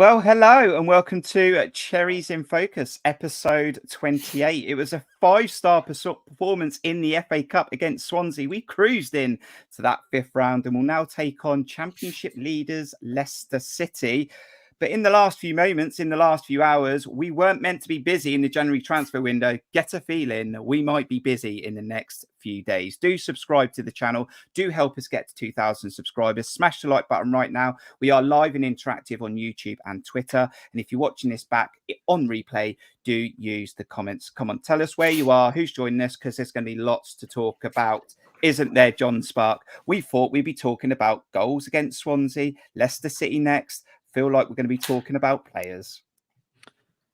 Well, hello and welcome to Cherries in Focus, episode 28. It was a five-star performance in the FA Cup against Swansea. We cruised in to that fifth round and will now take on Championship leaders Leicester City. But in the last few moments, in the last few hours, we weren't meant to be busy in the January transfer window. Get a feeling we might be busy in the next few days. Do subscribe to the channel. Do help us get to 2,000 subscribers. Smash the like button right now. We are live and interactive on YouTube and Twitter. And if you're watching this back on replay, do use the comments. Come on, tell us where you are, who's joining us, because there's going to be lots to talk about. Isn't there, Jon Spark? We thought we'd be talking about goals against Swansea, Leicester City next. Feel like we're going to be talking about players.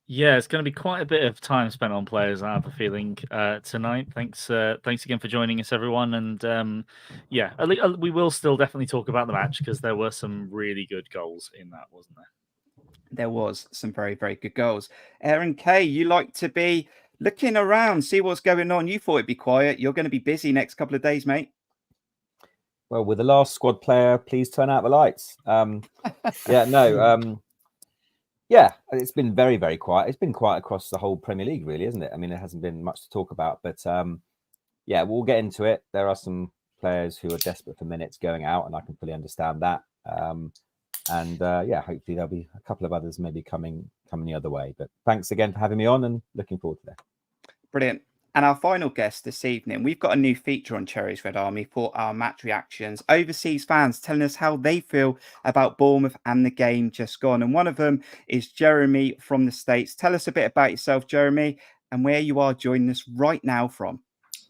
Yeah, it's going to be quite a bit of time spent on players, I have a feeling, tonight. Thanks again for joining us, everyone. And yeah, we will still definitely talk about the match because there were some really good goals in that, wasn't there? There was some very, very good goals. Aaron Kaye, you like to be looking around, see what's going on. You thought it'd be quiet. You're going to be busy next couple of days, mate. Well, with the last squad player, please turn out the lights. Yeah, it's been very, very quiet. It's been quiet across the whole Premier League, really, isn't it? I mean, there hasn't been much to talk about, but yeah, we'll get into it. There are some players who are desperate for minutes going out, and I can fully understand that. Yeah, hopefully there'll be a couple of others maybe coming the other way. But thanks again for having me on, and looking forward to that. Brilliant. And our final guest this evening, we've got a new feature on Cherries Red Army for our match reactions. Overseas fans telling us how they feel about Bournemouth and the game just gone. And one of them is Jeremy from the States. Tell us a bit about yourself, Jeremy, and where you are joining us right now from.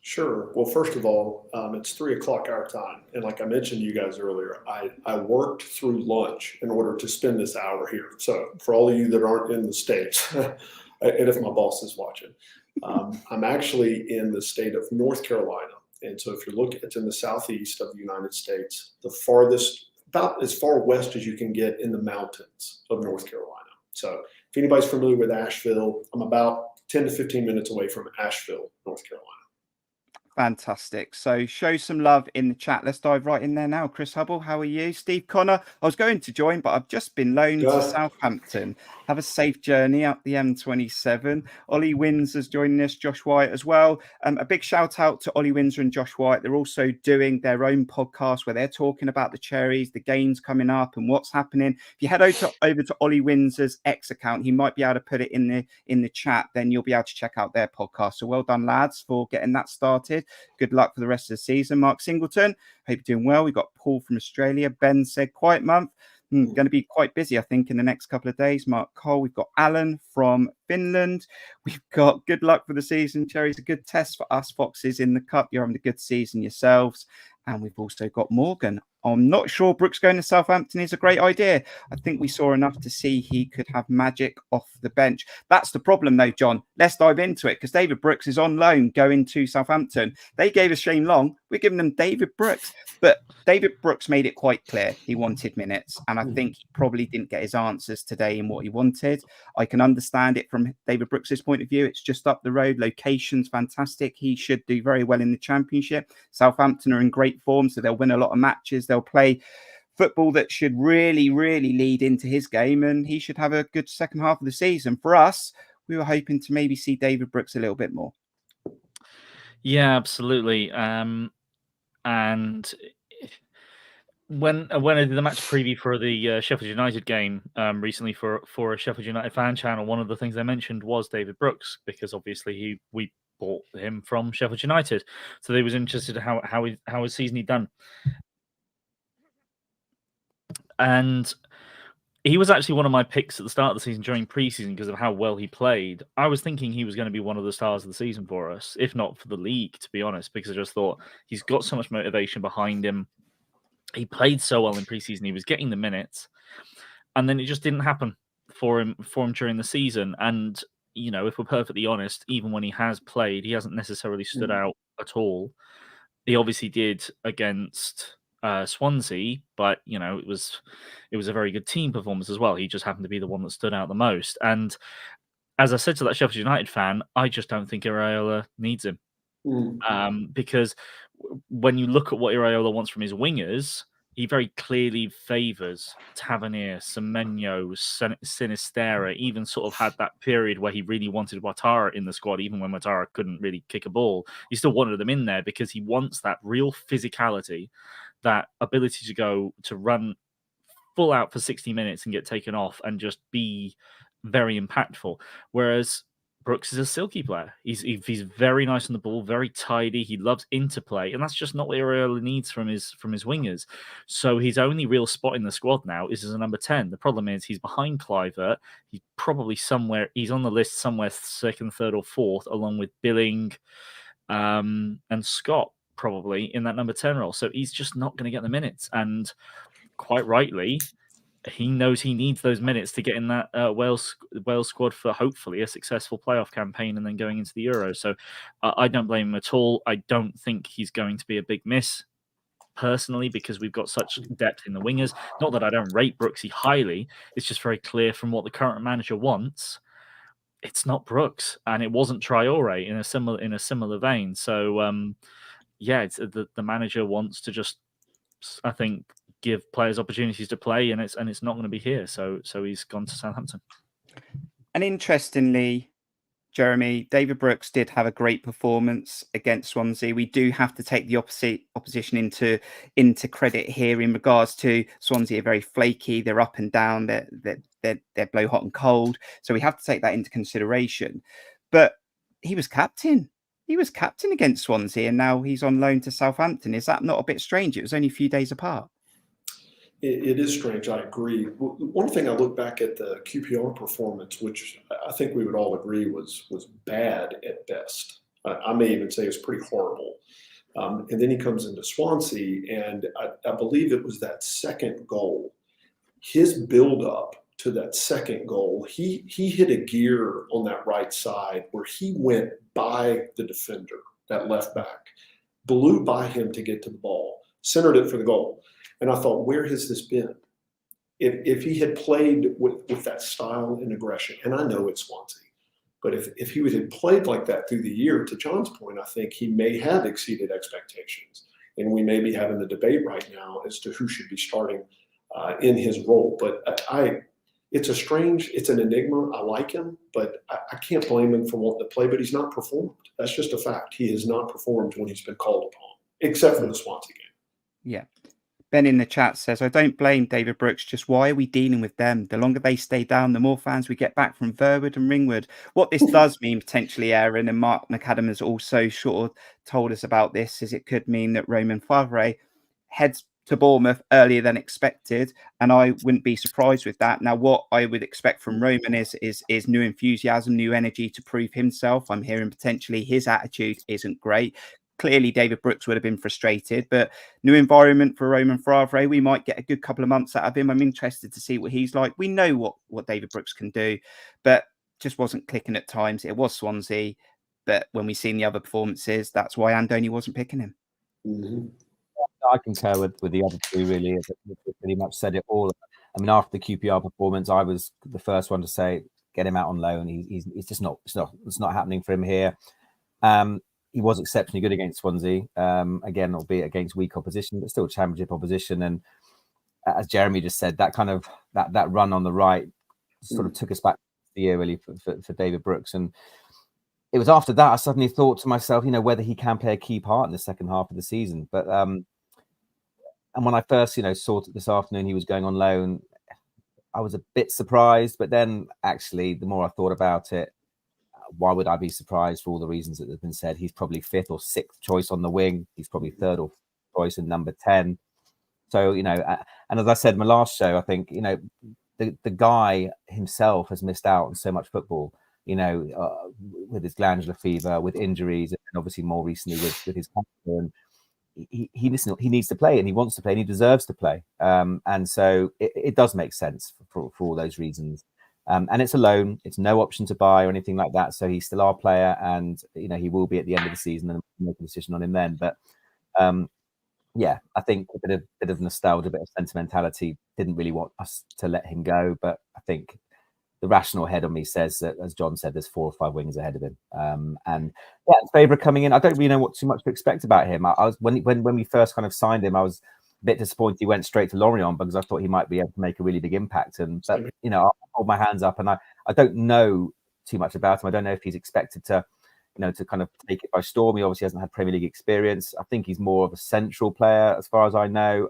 Sure. Well, first of all, it's 3 o'clock our time. And like I mentioned to you guys earlier, I worked through lunch in order to spend this hour here. So for all of you that aren't in the States, and if my boss is watching, I'm actually in the state of North Carolina. And so if you look, it's in the southeast of the United States, the farthest, about as far west as you can get in the mountains of North Carolina. So if anybody's familiar with Asheville, I'm about 10 to 15 minutes away from Asheville, North Carolina. Fantastic. So show some love in the chat. Let's dive right in there now. Chris Hubble, how are you? Steve Connor, I was going to join, but I've just been loaned to Southampton. Have a safe journey up the M27. Ollie Windsor's joining us, Josh White as well. A big shout out to Ollie Windsor and Josh White. They're also doing their own podcast where they're talking about the Cherries, the games coming up and what's happening. If you head over to Ollie Windsor's X account, he might be able to put it in the chat. Then you'll be able to check out their podcast. So well done, lads, for getting that started. Good luck for the rest of the season. Mark Singleton, hope you're doing well. We've got Paul from Australia. Ben said, quiet month. Going to be quite busy, I think, in the next couple of days. Mark Cole, we've got Alan from Finland. We've got good luck for the season. Cherry's a good test for us Foxes in the Cup. You're having a good season yourselves. And we've also got Morgan. I'm not sure Brooks going to Southampton is a great idea. I think we saw enough to see he could have magic off the bench. That's the problem, though, John. Let's dive into it because David Brooks is on loan going to Southampton. They gave us Shane Long. We're giving them David Brooks. But David Brooks made it quite clear he wanted minutes. And I think he probably didn't get his answers today in what he wanted. I can understand it from David Brooks's point of view. It's just up the road. Location's fantastic. He should do very well in the Championship. Southampton are in great form, so they'll win a lot of matches. They'll play football that should really, really lead into his game, and he should have a good second half of the season. For us, we were hoping to maybe see David Brooks a little bit more. Yeah, absolutely. And when I did the match preview for the Sheffield United game recently for a Sheffield United fan channel, one of the things I mentioned was David Brooks because obviously we bought him from Sheffield United, so they was interested in how his season he'd done. And he was actually one of my picks at the start of the season during preseason because of how well he played. I was thinking he was going to be one of the stars of the season for us, if not for the league, to be honest, because I just thought he's got so much motivation behind him. He played so well in preseason. He was getting the minutes, and then it just didn't happen for him during the season. And, you know, if we're perfectly honest, even when he has played, he hasn't necessarily stood out at all. He obviously did against Swansea, but you know it was a very good team performance as well. He just happened to be the one that stood out the most. And as I said to that Sheffield United fan, I just don't think Iraola needs him because when you look at what Iraola wants from his wingers, he very clearly favours Tavernier, Semenyo, Sinistera, even sort of had that period where he really wanted Ouattara in the squad, even when Ouattara couldn't really kick a ball. He still wanted them in there because he wants that real physicality, that ability to run full out for 60 minutes and get taken off and just be very impactful. Whereas Brooks is a silky player. He's very nice on the ball, very tidy. He loves interplay, and that's just not what Areola needs from his wingers. So his only real spot in the squad now is as a number 10. The problem is he's behind Kluivert. He's probably somewhere. He's on the list somewhere second, third, or fourth, along with Billing and Scott, probably in that number 10 role. So he's just not going to get the minutes, and quite rightly, he knows he needs those minutes to get in that Wales squad for hopefully a successful playoff campaign and then going into the Euros. So I don't blame him at all. I don't think he's going to be a big miss personally because we've got such depth in the wingers. Not that I don't rate Brooksy highly. It's just very clear from what the current manager wants. It's not Brooks, and it wasn't Traore in a similar vein. So it's the manager wants to just, I think, give players opportunities to play, and it's not going to be here. So he's gone to Southampton. And interestingly, Jeremy, David Brooks did have a great performance against Swansea. We do have to take the opposition into credit here in regards to Swansea are very flaky. They're up and down. They're blow hot and cold. So we have to take that into consideration. But he was captain. He was captain against Swansea, and now he's on loan to Southampton. Is that not a bit strange? It was only a few days apart. It is strange. I agree. One thing I look back at the QPR performance, which I think we would all agree was bad at best. I may even say it's pretty horrible. And then he comes into Swansea, and I believe it was that second goal. His build-up to that second goal, he hit a gear on that right side where he went by the defender, that left back, blew by him to get to the ball, centered it for the goal. And I thought, where has this been? If he had played with that style and aggression, and I know it's Swansea, but if he had played like that through the year, to John's point, I think he may have exceeded expectations. And we may be having the debate right now as to who should be starting in his role. But it's an enigma. I like him, but I can't blame him for wanting to play, but he's not performed. That's just a fact. He has not performed when he's been called upon, except for the Swansea game. Yeah. Ben in the chat says, I don't blame David Brooks, just why are we dealing with them? The longer they stay down, the more fans we get back from Verwood and Ringwood. What this does mean potentially, Aaron, and Mark McAdam has also sort of told us about this, is it could mean that Romain FAIVRE heads to Bournemouth earlier than expected, and I wouldn't be surprised with that. Now, what I would expect from Roman is new enthusiasm, new energy to prove himself. I'm hearing potentially his attitude isn't great. Clearly, David Brooks would have been frustrated, but new environment for Romain FAIVRE. We might get a good couple of months out of him. I'm interested to see what he's like. We know what David Brooks can do, but just wasn't clicking at times. It was Swansea, but when we've seen the other performances, that's why Andoni wasn't picking him. Mm-hmm. I concur with the other two, really. They pretty much said it all. I mean, after the QPR performance, I was the first one to say, get him out on loan. He's just not, it's not happening for him here. He was exceptionally good against Swansea, again, albeit against weak opposition, but still championship opposition. And as Jeremy just said, that kind of that run on the right sort of took us back the year really for David Brooks. And it was after that I suddenly thought to myself, whether he can play a key part in the second half of the season. But and when I first, saw this afternoon he was going on loan, I was a bit surprised. But then actually, the more I thought about it, why would I be surprised for all the reasons that have been said? He's probably fifth or sixth choice on the wing. He's probably third or fourth choice in number 10. So, and as I said in my last show, I think, the guy himself has missed out on so much football, with his glandular fever, with injuries, and obviously more recently with his cancer. And he needs to play, and he wants to play, and he deserves to play. And so it does make sense for all those reasons. And it's a loan; it's no option to buy or anything like that. So he's still our player, and he will be at the end of the season, and we'll make a decision on him then. But I think a bit of nostalgia, a bit of sentimentality. Didn't really want us to let him go, but I think the rational head on me says that, as John said, there's 4 or 5 wings ahead of him. And FAIVRE coming in, I don't really know what too much to expect about him. I was when we first kind of signed him, I was bit disappointed he went straight to Lorient because I thought he might be able to make a really big impact. And but you know, I hold my hands up, and I don't know too much about him. I don't know if he's expected to, you know, to kind of take it by storm. He obviously hasn't had Premier League experience. I think he's more of a central player, as far as I know.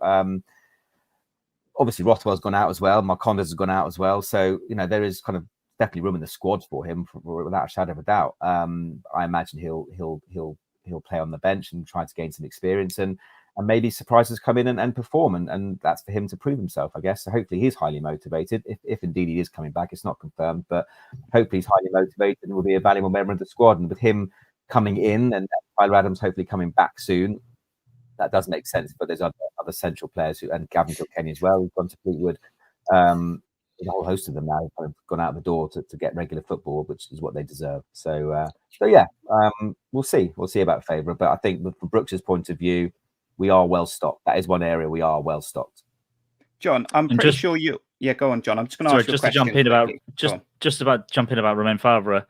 Obviously, Rothwell's gone out as well. Marcondes has gone out as well. So you know, there is kind of definitely room in the squad for him, without a shadow of a doubt. I imagine he'll play on the bench and try to gain some experience, and maybe surprises come in and perform, and that's for him to prove himself, I guess. So hopefully he's highly motivated, if indeed he is coming back. It's not confirmed, but hopefully he's highly motivated and will be a valuable member of the squad. And with him coming in and Tyler Adams hopefully coming back soon, that does make sense. But there's other central players and Gavin Kilkenny as well, who's gone to Fleetwood. There's a whole host of them now who've kind of gone out the door to get regular football, which is what they deserve. So yeah, we'll see about FAIVRE. But I think from Brooks' point of view, we are well stocked. That is one area we are well stocked. John, I'm pretty sure you. Yeah, go on, John. I'm just going to ask you a question. Just about jumping about Romain FAIVRE.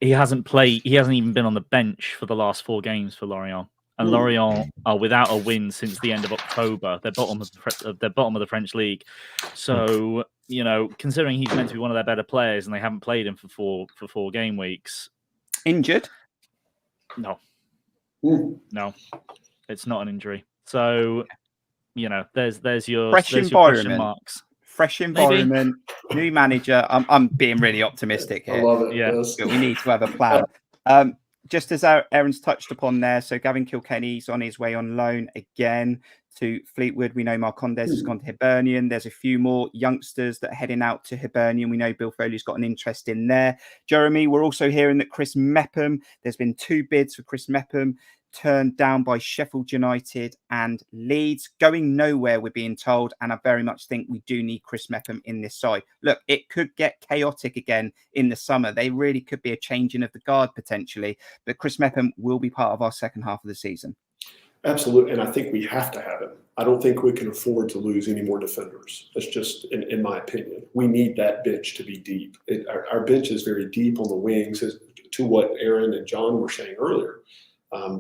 He hasn't played. He hasn't even been on the bench for the last 4 games for Lorient. And Lorient are without a win since the end of October. They're bottom of the French league. So you know, considering he's meant to be one of their better players, and they haven't played him for 4 game weeks. Injured? No, it's not an injury. So you know, there's your question marks. Fresh environment, new manager. I'm being really optimistic here. I love it. Yeah, but we need to have a plan. Just as Aaron's touched upon there, so Gavin Kilkenny's on his way on loan again to Fleetwood. We know Marcondes has gone to Hibernian. There's a few more youngsters that are heading out to Hibernian. We know Bill Foley's got an interest in there. Jeremy, we're also hearing that Chris Mepham, there's been 2 bids for Chris Mepham, turned down by Sheffield United and Leeds, going nowhere, we're being told. And I very much think we do need Chris Mepham in this side. Look, it could get chaotic again in the summer. They really could be a changing of the guard potentially, but Chris Mepham will be part of our second half of the season. Absolutely, and I think we have to have him. I don't think we can afford to lose any more defenders. That's just, in my opinion. We need that bench to be deep. Our bench is very deep on the wings, to what Aaron and John were saying earlier.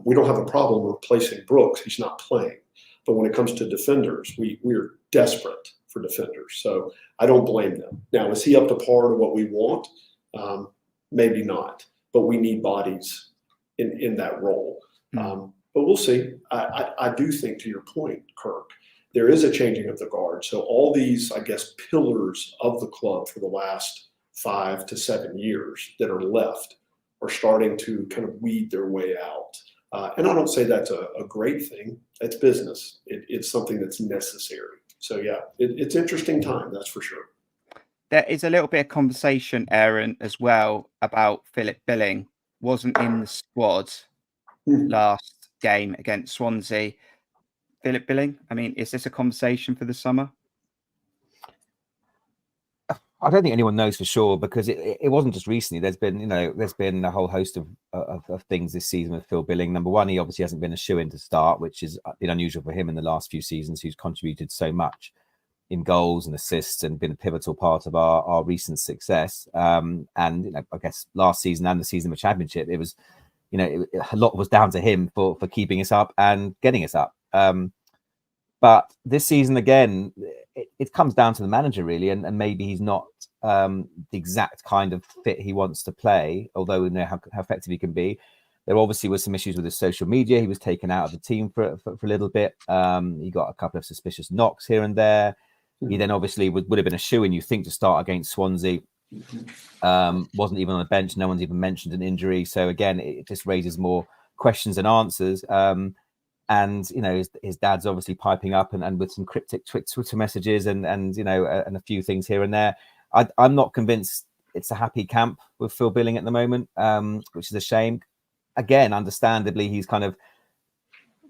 We don't have a problem replacing Brooks. He's not playing. But when it comes to defenders, we're desperate for defenders. So I don't blame them. Now, is he up to par to what we want? Maybe not. But we need bodies in that role. But we'll see. I do think, to your point, Kirk, there is a changing of the guard. So all these, I guess, pillars of the club for the last 5 to 7 years that are left are starting to kind of weed their way out. And I don't say that's a great thing. It's business. It's something that's necessary. So, yeah, it's interesting time, that's for sure. There is a little bit of conversation, Aaron, as well, about Philip Billing. Wasn't in the squad last game against Swansea. Philip Billing, I mean, is this a conversation for the summer? I don't think anyone knows for sure, because it wasn't just recently. There's been a whole host of things this season with Phil Billing. Number one, he obviously hasn't been a shoe-in to start, which has been unusual for him in the last few seasons. He's contributed so much in goals and assists and been a pivotal part of our recent success. And I guess last season and the season of the Championship, it was, a lot was down to him for keeping us up and getting us up. But this season, again, it comes down to the manager, really, and maybe he's not the exact kind of fit he wants to play, although we know how effective he can be. There obviously was some issues with his social media. He was taken out of the team for a little bit. He got a couple of suspicious knocks here and there. He then obviously would have been a shoo-in, you think, to start against Swansea. Wasn't even on the bench. No one's even mentioned an injury. So again, it just raises more questions than answers. And his dad's obviously piping up and with some cryptic Twitter messages and a few things here and there. I'm not convinced it's a happy camp with Phil Billing at the moment, which is a shame. Again, understandably, he's kind of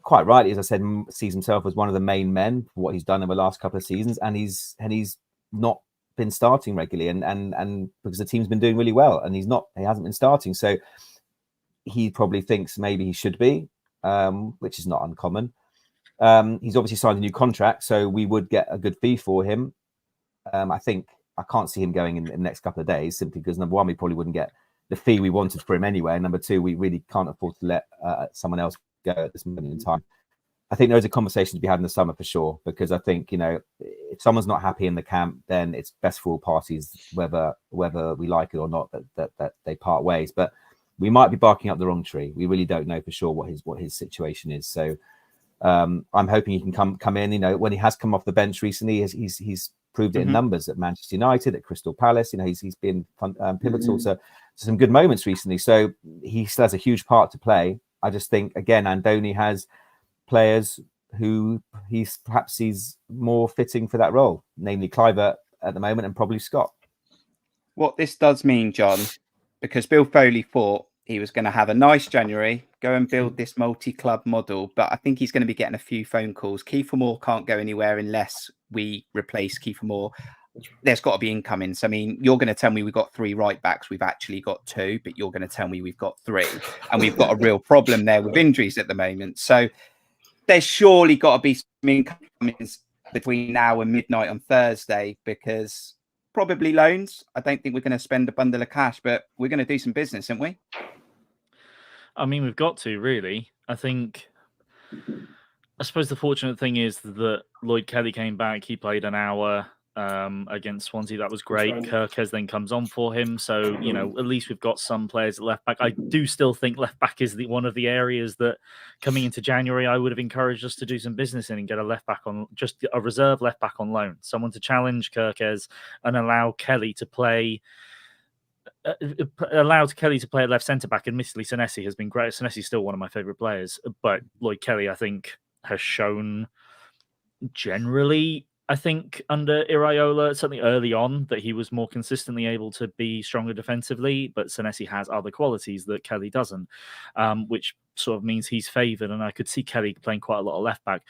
quite rightly, as I said, sees himself as one of the main men for what he's done in the last couple of seasons, and he's not been starting regularly, and because the team's been doing really well, and he hasn't been starting, so he probably thinks maybe he should be. Which is not uncommon. He's obviously signed a new contract, so we would get a good fee for him. I think I can't see him going in the next couple of days, simply because, number one, we probably wouldn't get the fee we wanted for him anyway. And number two, we really can't afford to let someone else go at this moment in time. I think there is a conversation to be had in the summer for sure, because I think, you know, if someone's not happy in the camp, then it's best for all parties, whether we like it or not, that they part ways. But we might be barking up the wrong tree. We really don't know for sure what his situation is. So I'm hoping he can come in. You know, when he has come off the bench recently, he's proved it in numbers at Manchester United, at Crystal Palace. You know, he's been pivotal to some good moments recently. So he still has a huge part to play. I just think, again, Andoni has players who he's more fitting for that role, namely Kluivert at the moment and probably Scott. What this does mean, John, because Bill Foley thought he was going to have a nice January, go and build this multi-club model, but I think he's going to be getting a few phone calls. Kiefer Moore can't go anywhere unless we replace Kiefer Moore. There's got to be incomings. I mean, you're going to tell me we've got 3 right backs. We've actually got 2, but you're going to tell me we've got 3. And we've got a real problem there with injuries at the moment. So there's surely got to be some incomings between now and midnight on Thursday, because probably loans. I don't think we're going to spend a bundle of cash, but we're going to do some business, aren't we? I mean, we've got to, really. I suppose the fortunate thing is that Lloyd Kelly came back. He played an hour against Swansea. That was great. Right. Kirkes then comes on for him. So, you know, at least we've got some players at left back. I do still think left back is one of the areas that coming into January, I would have encouraged us to do some business in and get a left back on, just a reserve left back on loan, someone to challenge Kirkes and allow Kelly to play. Allowed Kelly to play at left centre back. Admittedly, Senesi has been great. Senesi's still one of my favourite players, but Lloyd Kelly, I think, has shown generally, I think, under Iraola, certainly early on, that he was more consistently able to be stronger defensively, but Senesi has other qualities that Kelly doesn't, which sort of means he's favoured, and I could see Kelly playing quite a lot of left back.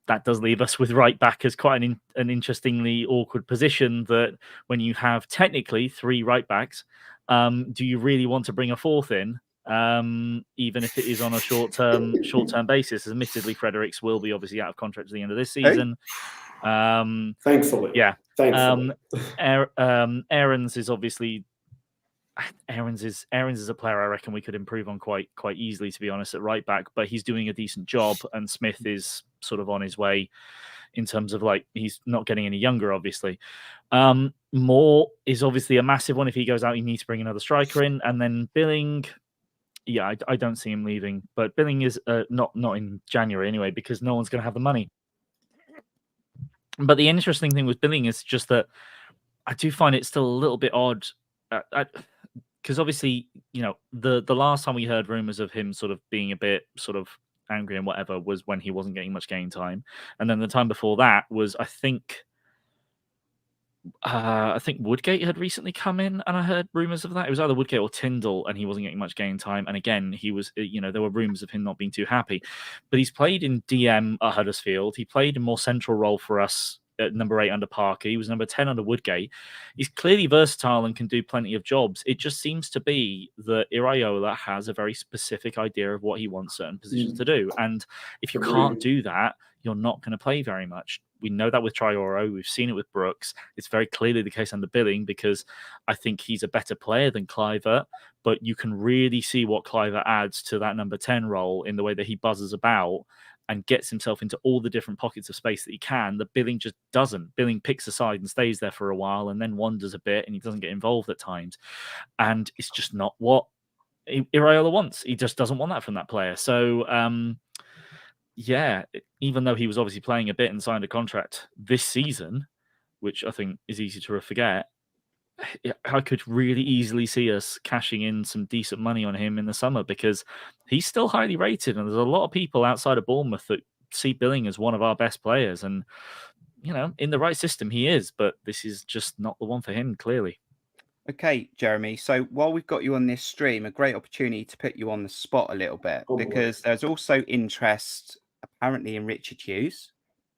That does leave us with right back as quite an interestingly awkward position, that when you have technically 3 right backs, do you really want to bring a 4th in, even if it is on a short-term basis? Admittedly, Fredericks will be obviously out of contract at the end of this season. Thankfully. Yeah. Thankfully. Aarons is obviously... Aarons is a player I reckon we could improve on quite easily, to be honest, at right back, but he's doing a decent job, and Smith is sort of on his way in terms of, like, he's not getting any younger, obviously. Moore is obviously a massive one. If he goes out, you need to bring another striker in, and then Billing, yeah, I don't see him leaving, but Billing is not in January anyway, because no one's going to have the money. But the interesting thing with Billing is just that I do find it still a little bit odd, because obviously, you know, the last time we heard rumours of him sort of being a bit sort of angry and whatever was when he wasn't getting much game time, and then the time before that was, I think Woodgate had recently come in, and I heard rumours of that. It was either Woodgate or Tyndall, and he wasn't getting much game time. And again, he was, you know, there were rumours of him not being too happy. But he's played in DM at Huddersfield. He played a more central role for us at number 8 under Parker. He was number 10 under Woodgate. He's clearly versatile and can do plenty of jobs. It just seems to be that Iraola has a very specific idea of what he wants certain positions to do. And if you can't do that, you're not going to play very much. We know that with Traore. We've seen it with Brooks. It's very clearly the case under Billing, because I think he's a better player than Kluivert, but you can really see what Kluivert adds to that number 10 role in the way that he buzzes about and gets himself into all the different pockets of space that he can, that Billing just doesn't. Billing picks a side and stays there for a while and then wanders a bit, and he doesn't get involved at times. And it's just not what Iraola wants. He just doesn't want that from that player. So, yeah, even though he was obviously playing a bit and signed a contract this season, which I think is easy to forget, I could really easily see us cashing in some decent money on him in the summer, because he's still highly rated, and there's a lot of people outside of Bournemouth that see Billing as one of our best players. And, you know, in the right system he is, but this is just not the one for him, clearly. Okay, Jeremy. So while we've got you on this stream, a great opportunity to put you on the spot a little bit, because there's also interest apparently in Richard Hughes,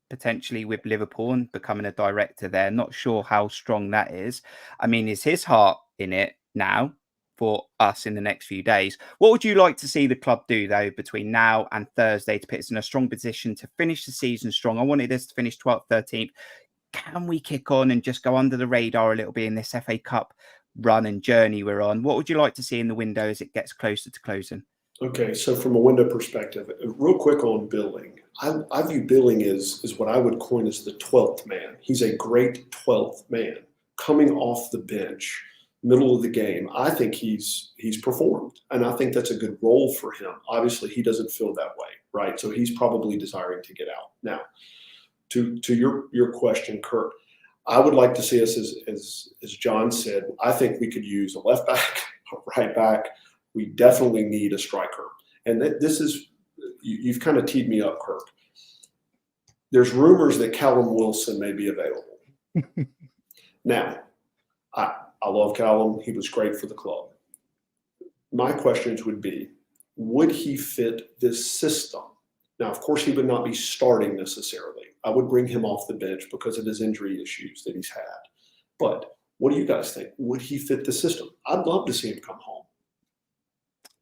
potentially with Liverpool and becoming a director there. Not sure how strong that is. I mean, is his heart in it now for us in the next few days? What would you like to see the club do, though, between now and Thursday to put us in a strong position to finish the season strong? I wanted us to finish 12th, 13th. Can we kick on and just go under the radar a little bit in this FA Cup run and journey we're on? What would you like to see in the window as it gets closer to closing? Okay, so from a window perspective, real quick on Billing, I view Billing as what I would coin as the 12th man. He's a great 12th man coming off the bench, middle of the game. I think he's performed, and I think that's a good role for him. Obviously, he doesn't feel that way, right? So he's probably desiring to get out. Now, to your question, Kirk, I would like to see us, as Jon said, I think we could use a left back, a right back. We definitely need a striker. And this is, you've kind of teed me up, Kirk. There's rumors that Callum Wilson may be available. Now, I love Callum. He was great for the club. My questions would be, would he fit this system? Now, of course, he would not be starting necessarily. I would bring him off the bench because of his injury issues that he's had. But what do you guys think? Would he fit the system? I'd love to see him come home.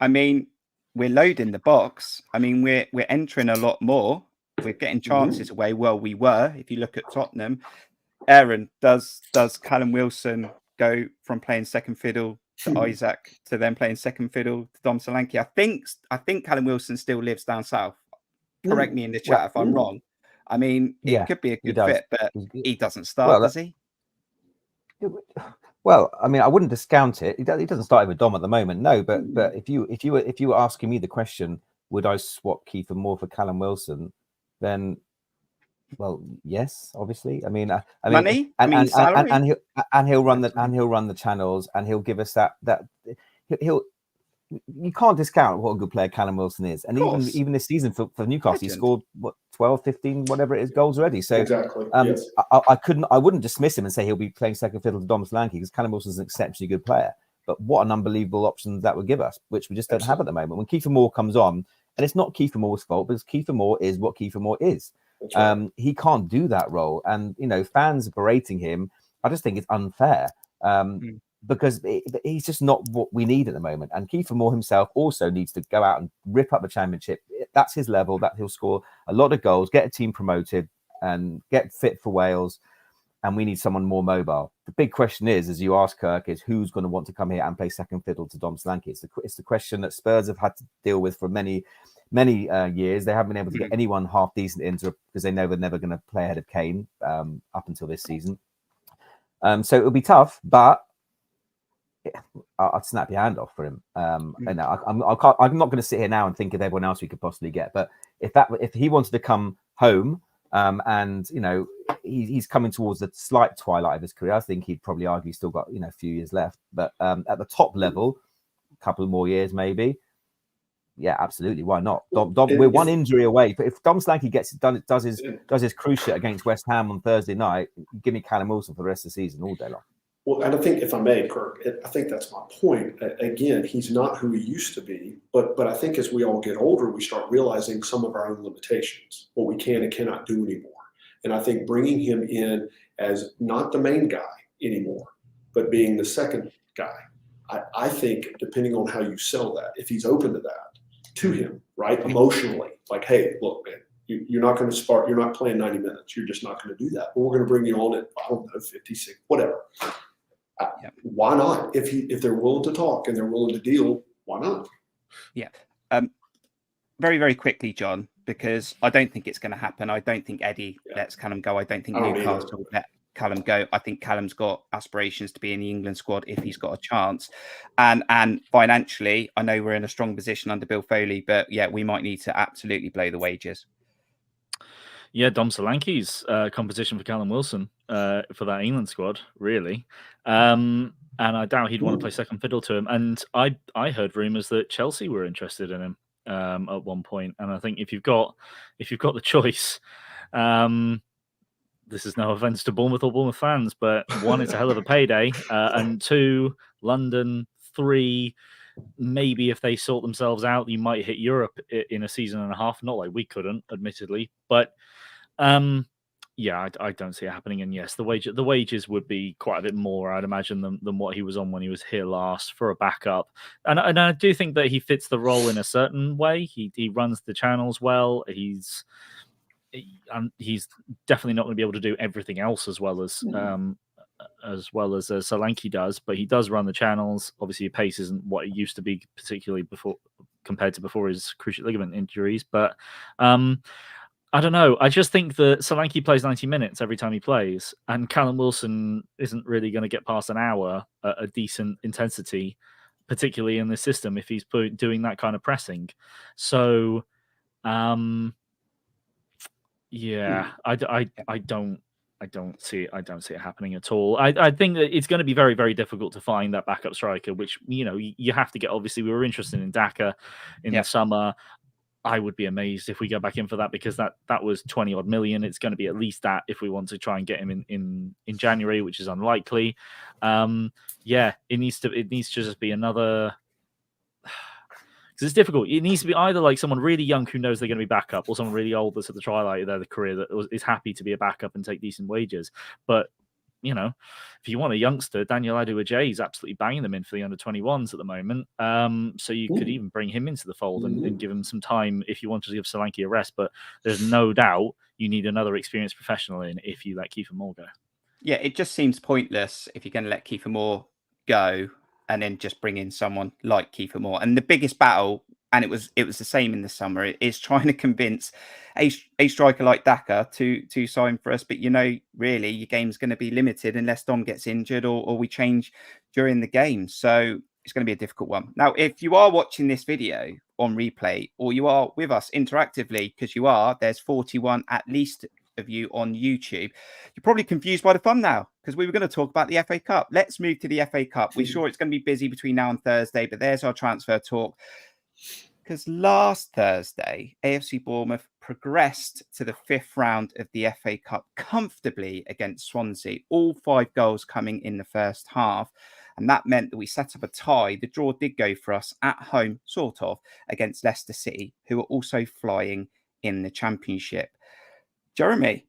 I mean, we're loading the box. I mean, we're entering a lot more. We're getting chances away. Well, we were. If you look at Tottenham, Aaron, does Callum Wilson go from playing second fiddle to Isaac to then playing second fiddle to Dom Solanke? I think Callum Wilson still lives down south. Correct me in the chat if I'm wrong. I mean, it could be a good fit, but he doesn't start, does he? Well, I mean, I wouldn't discount it. He doesn't start with Dom at the moment, no. But if you were asking me the question, would I swap Kiefer Moore for Callum Wilson? Then, well, yes, obviously. I mean, money, salary, and he'll run the channels, and he'll give us that he'll. You can't discount what a good player Callum Wilson is. And even this season for Newcastle, he scored 12, 15, whatever it is, goals already. So exactly. Yes. I wouldn't dismiss him and say he'll be playing second fiddle to Dom Solanke, because Callum Wilson's an exceptionally good player. But what an unbelievable option that would give us, which we just don't have at the moment. When Kiefer Moore comes on, and it's not Kiefer Moore's fault, because Kiefer Moore is what Kiefer Moore is. Right. He can't do that role. And, fans berating him, I just think it's unfair. Because he's just not what we need at the moment. And Kiefer Moore himself also needs to go out and rip up the Championship. That's his level, that he'll score a lot of goals, get a team promoted, and get fit for Wales. And we need someone more mobile. The big question is, as you ask, Kirk, is who's going to want to come here and play second fiddle to Dom Solanke? It's the question that Spurs have had to deal with for many years. They haven't been able to get anyone half decent into it because they know they're never going to play ahead of Kane up until this season. So it'll be tough, but I'd snap your hand off for him. I'm not going to sit here now and think of everyone else we could possibly get. But if he wanted to come home, and he's coming towards the slight twilight of his career, I think he'd probably argue he's still got a few years left. But at the top level, a couple more years maybe. Yeah, absolutely. Why not? We're one injury away. But if Dom Solanke does his cruciate against West Ham on Thursday night, give me Callum Wilson for the rest of the season all day long. Well, and I think, if I may, Kirk, I think that's my point. Again, he's not who he used to be, but I think as we all get older, we start realizing some of our own limitations, what we can and cannot do anymore. And I think bringing him in as not the main guy anymore, but being the second guy, I think, depending on how you sell that, if he's open to that, to him, right, emotionally, like, hey, look, man, you're not going to spark, you're not playing 90 minutes. You're just not going to do that. But we're going to bring you on at, I don't know, 56, whatever. Why not? If they're willing to talk and they're willing to deal, why not? Yeah. Very, very quickly, Jon, because I don't think it's going to happen. I don't think Eddie lets Callum go. I don't think Newcastle let Callum go. I think Callum's got aspirations to be in the England squad if he's got a chance. And financially, I know we're in a strong position under Bill Foley, but yeah, we might need to absolutely blow the wages. Yeah, Dom Solanke's competition for Callum Wilson for that England squad, really. And I doubt he'd want to play second fiddle to him. And I heard rumours that Chelsea were interested in him at one point. And I think if you've got the choice, this is no offence to Bournemouth or Bournemouth fans, but one, it's a hell of a payday, and two, London, three, maybe if they sort themselves out, you might hit Europe in a season and a half. Not like we couldn't, admittedly, but yeah, I don't see it happening. And yes, the wages would be quite a bit more, I'd imagine, than what he was on when he was here last for a backup. And I do think that he fits the role in a certain way. He runs the channels well. He's definitely not going to be able to do everything else as well as Solanke does, but he does run the channels. Obviously, your pace isn't what it used to be, particularly compared to before his cruciate ligament injuries. But I don't know. I just think that Solanke plays 90 minutes every time he plays, and Callum Wilson isn't really going to get past an hour at a decent intensity, particularly in this system if he's doing that kind of pressing. So, yeah, I don't see it happening at all. I think that it's going to be very, very difficult to find that backup striker, which, you have to get. Obviously, we were interested in Daka in the summer. I would be amazed if we go back in for that, because that was 20 odd million. It's going to be at least that if we want to try and get him in January, which is unlikely. It needs to just be another, because it's difficult. It needs to be either like someone really young who knows they're going to be backup, or someone really old that's at the twilight of their career that is happy to be a backup and take decent wages. But if you want a youngster, Daniel Aduaje is absolutely banging them in for the under-21s at the moment. So you could even bring him into the fold and give him some time if you wanted to give Solanke a rest. But there's no doubt you need another experienced professional in if you let Kiefer Moore go. Yeah, it just seems pointless if you're going to let Kiefer Moore go and then just bring in someone like Kiefer Moore. And the biggest battle, and it was the same in the summer, is trying to convince a striker like Daka to sign for us. But really, your game's going to be limited unless Dom gets injured or we change during the game. So it's going to be a difficult one. Now, if you are watching this video on replay, or you are with us interactively, because there's 41 at least of you on YouTube, you're probably confused by the thumbnail, because we were going to talk about the FA Cup. Let's move to the FA Cup. We're sure it's going to be busy between now and Thursday, but there's our transfer talk. Because last Thursday, AFC Bournemouth progressed to the 5th round of the FA Cup comfortably against Swansea, all 5 goals coming in the first half. And that meant that we set up a tie. The draw did go for us at home, sort of, against Leicester City, who are also flying in the Championship. Jeremy,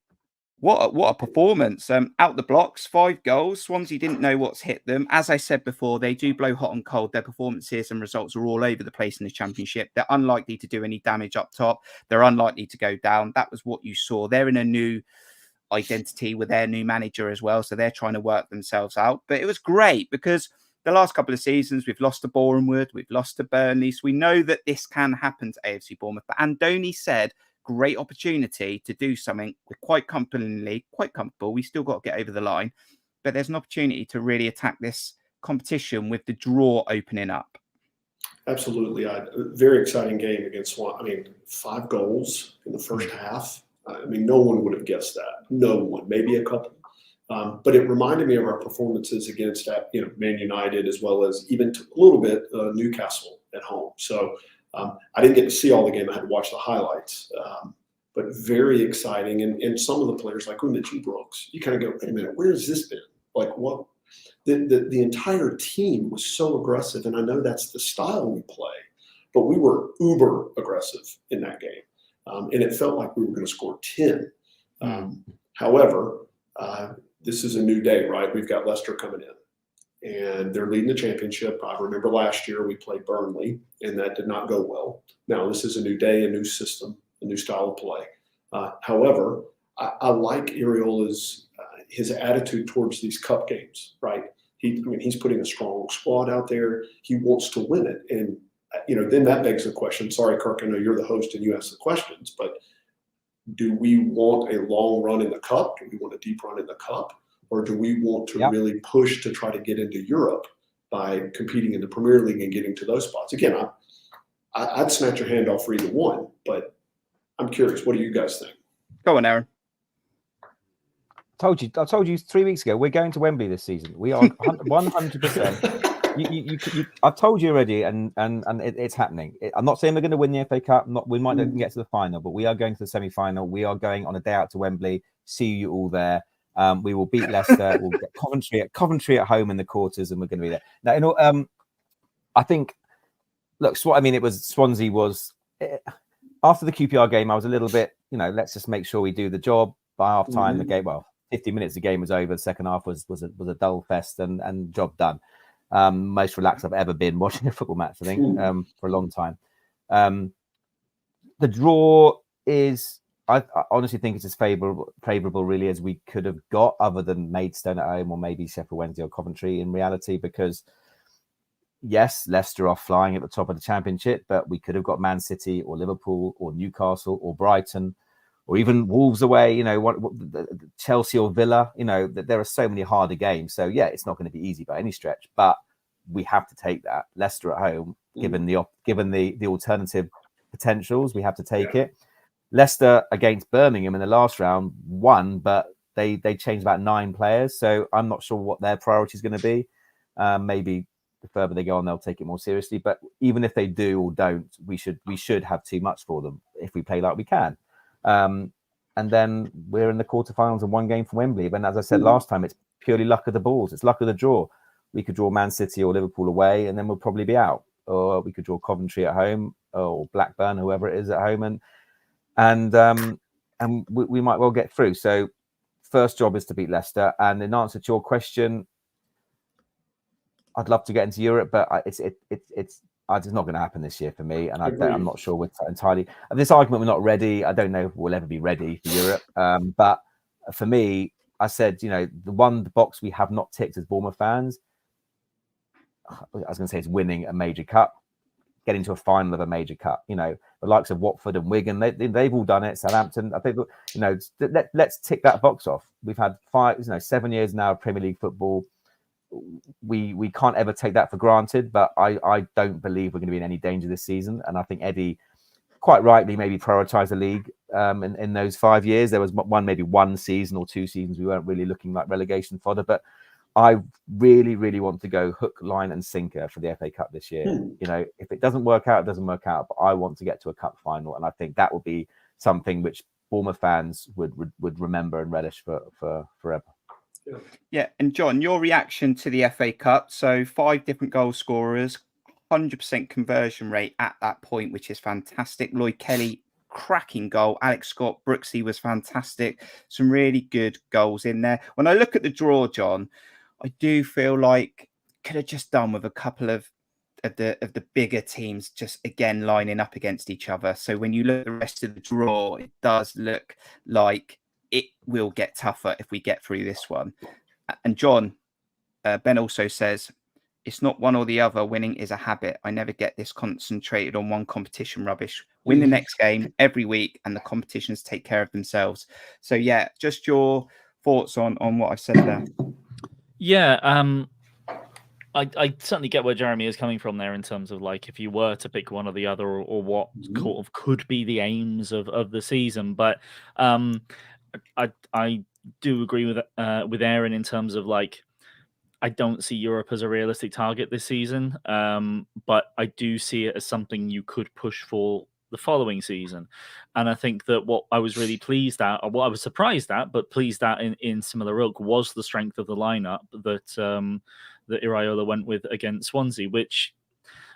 what a performance. Out the blocks, 5 goals. Swansea didn't know what's hit them. As I said before, they do blow hot and cold. Their performances and results are all over the place in the Championship. They're unlikely to do any damage up top. They're unlikely to go down. That was what you saw. They're in a new identity with their new manager as well, so they're trying to work themselves out. But it was great, because the last couple of seasons, we've lost to Bournemouth, we've lost to Burnley, so we know that this can happen to AFC Bournemouth. But Andoni said, great opportunity to do something. We're quite comfortable. We still got to get over the line, but there's an opportunity to really attack this competition with the draw opening up. Absolutely. A very exciting game against Swan. 5 goals in the first half. No one would have guessed that. No one, maybe a couple. But it reminded me of our performances against Man United, as well as even a little bit Newcastle at home. So I didn't get to see all the game. I had to watch the highlights. But very exciting. And some of the players, like we mentioned Brooks, you kind of go, wait a minute, where has this been? Like, what? The entire team was so aggressive. And I know that's the style we play, but we were uber aggressive in that game. And it felt like we were going to score 10. However, this is a new day, right? We've got Leicester coming in, and they're leading the Championship. I remember last year we played Burnley, and that did not go well. Now, this is a new day, a new system, a new style of play. However, I like Iriola's his attitude towards these cup games, right? He's putting a strong squad out there. He wants to win it. And, then that begs the question. Sorry, Kirk, I know you're the host and you ask the questions, but do we want a long run in the cup? Do we want a deep run in the cup? Or do we want to really push to try to get into Europe by competing in the Premier League and getting to those spots? Again, I'd snatch your hand off for either one, but I'm curious. What do you guys think? Go on, Aaron. I told you 3 weeks ago, we're going to Wembley this season. We are 100%. I've told you already, and it's happening. I'm not saying we're going to win the FA Cup. We might not even get to the final, but we are going to the semi-final. We are going on a day out to Wembley. See you all there. We will beat Leicester. We'll get Coventry at home in the quarters, and we're going to be there. Now, I think. Look, Swansea was after the QPR game. I was a little bit, let's just make sure we do the job. By half time, the game, 50 minutes, the game was over. The second half was a dull fest, and job done. Most relaxed I've ever been watching a football match, I think, for a long time. The draw is, I honestly think it's as favourable really as we could have got, other than Maidstone at home or maybe Sheffield Wednesday or Coventry in reality, because yes, Leicester are flying at the top of the Championship, but we could have got Man City or Liverpool or Newcastle or Brighton or even Wolves away, you know, Chelsea or Villa, you know, there are so many harder games. So yeah, it's not going to be easy by any stretch, but we have to take that. Leicester at home, given the alternative potentials, we have to take it. Leicester against Birmingham in the last round won, but they changed about 9 players. So I'm not sure what their priority is going to be. Maybe the further they go on, they'll take it more seriously. But even if they do or don't, we should have too much for them if we play like we can. And then we're in the quarterfinals and 1 game from Wembley. But as I said last time, it's purely luck of the balls. It's luck of the draw. We could draw Man City or Liverpool away, and then we'll probably be out. Or we could draw Coventry at home or Blackburn, whoever it is at home, and we might well get through. So first job is to beat Leicester. And in answer to your question, I'd love to get into Europe, but it's not going to happen this year for me. And I'm not sure we're entirely. This argument, we're not ready. I don't know if we'll ever be ready for Europe. But for me, I said, you know, the box we have not ticked as Bournemouth fans, I was going to say it's winning a major cup, getting to a final of a major cup. You know, the likes of Watford and Wigan, they've all done it. Southampton, I think, you know, let's tick that box off. We've had 7 years now of Premier League football. We can't ever take that for granted, but I don't believe we're going to be in any danger this season. And I think Eddie quite rightly maybe prioritised the league in those 5 years. There was maybe one season or 2 seasons we weren't really looking like relegation fodder, but I really, really want to go hook, line and sinker for the FA Cup this year. You know, if it doesn't work out, it doesn't work out, but I want to get to a cup final. And I think that would be something which Bournemouth fans would remember and relish for forever. Yeah, and John, your reaction to the FA Cup. So 5 different goal scorers, 100% conversion rate at that point, which is fantastic. Lloyd Kelly, cracking goal. Alex Scott Brooksy was fantastic. Some really good goals in there. When I look at the draw, John, I do feel like could have just done with a couple of the bigger teams just again lining up against each other. So when you look at the rest of the draw, it does look like it will get tougher if we get through this one. And John, Ben also says, it's not one or the other. Winning is a habit. I never get this concentrated on one competition rubbish. Win the next game every week and the competitions take care of themselves. So yeah, just your thoughts on what I've said there. Yeah, I certainly get where Jeremy is coming from there in terms of like if you were to pick one or the other or what sort of could be the aims of the season. But I do agree with Aaron in terms of like I don't see Europe as a realistic target this season, but I do see it as something you could push for the following season. And I think that what I was really pleased at, or what I was surprised at, but pleased at in similar ilk, was the strength of the lineup that Iraola went with against Swansea, which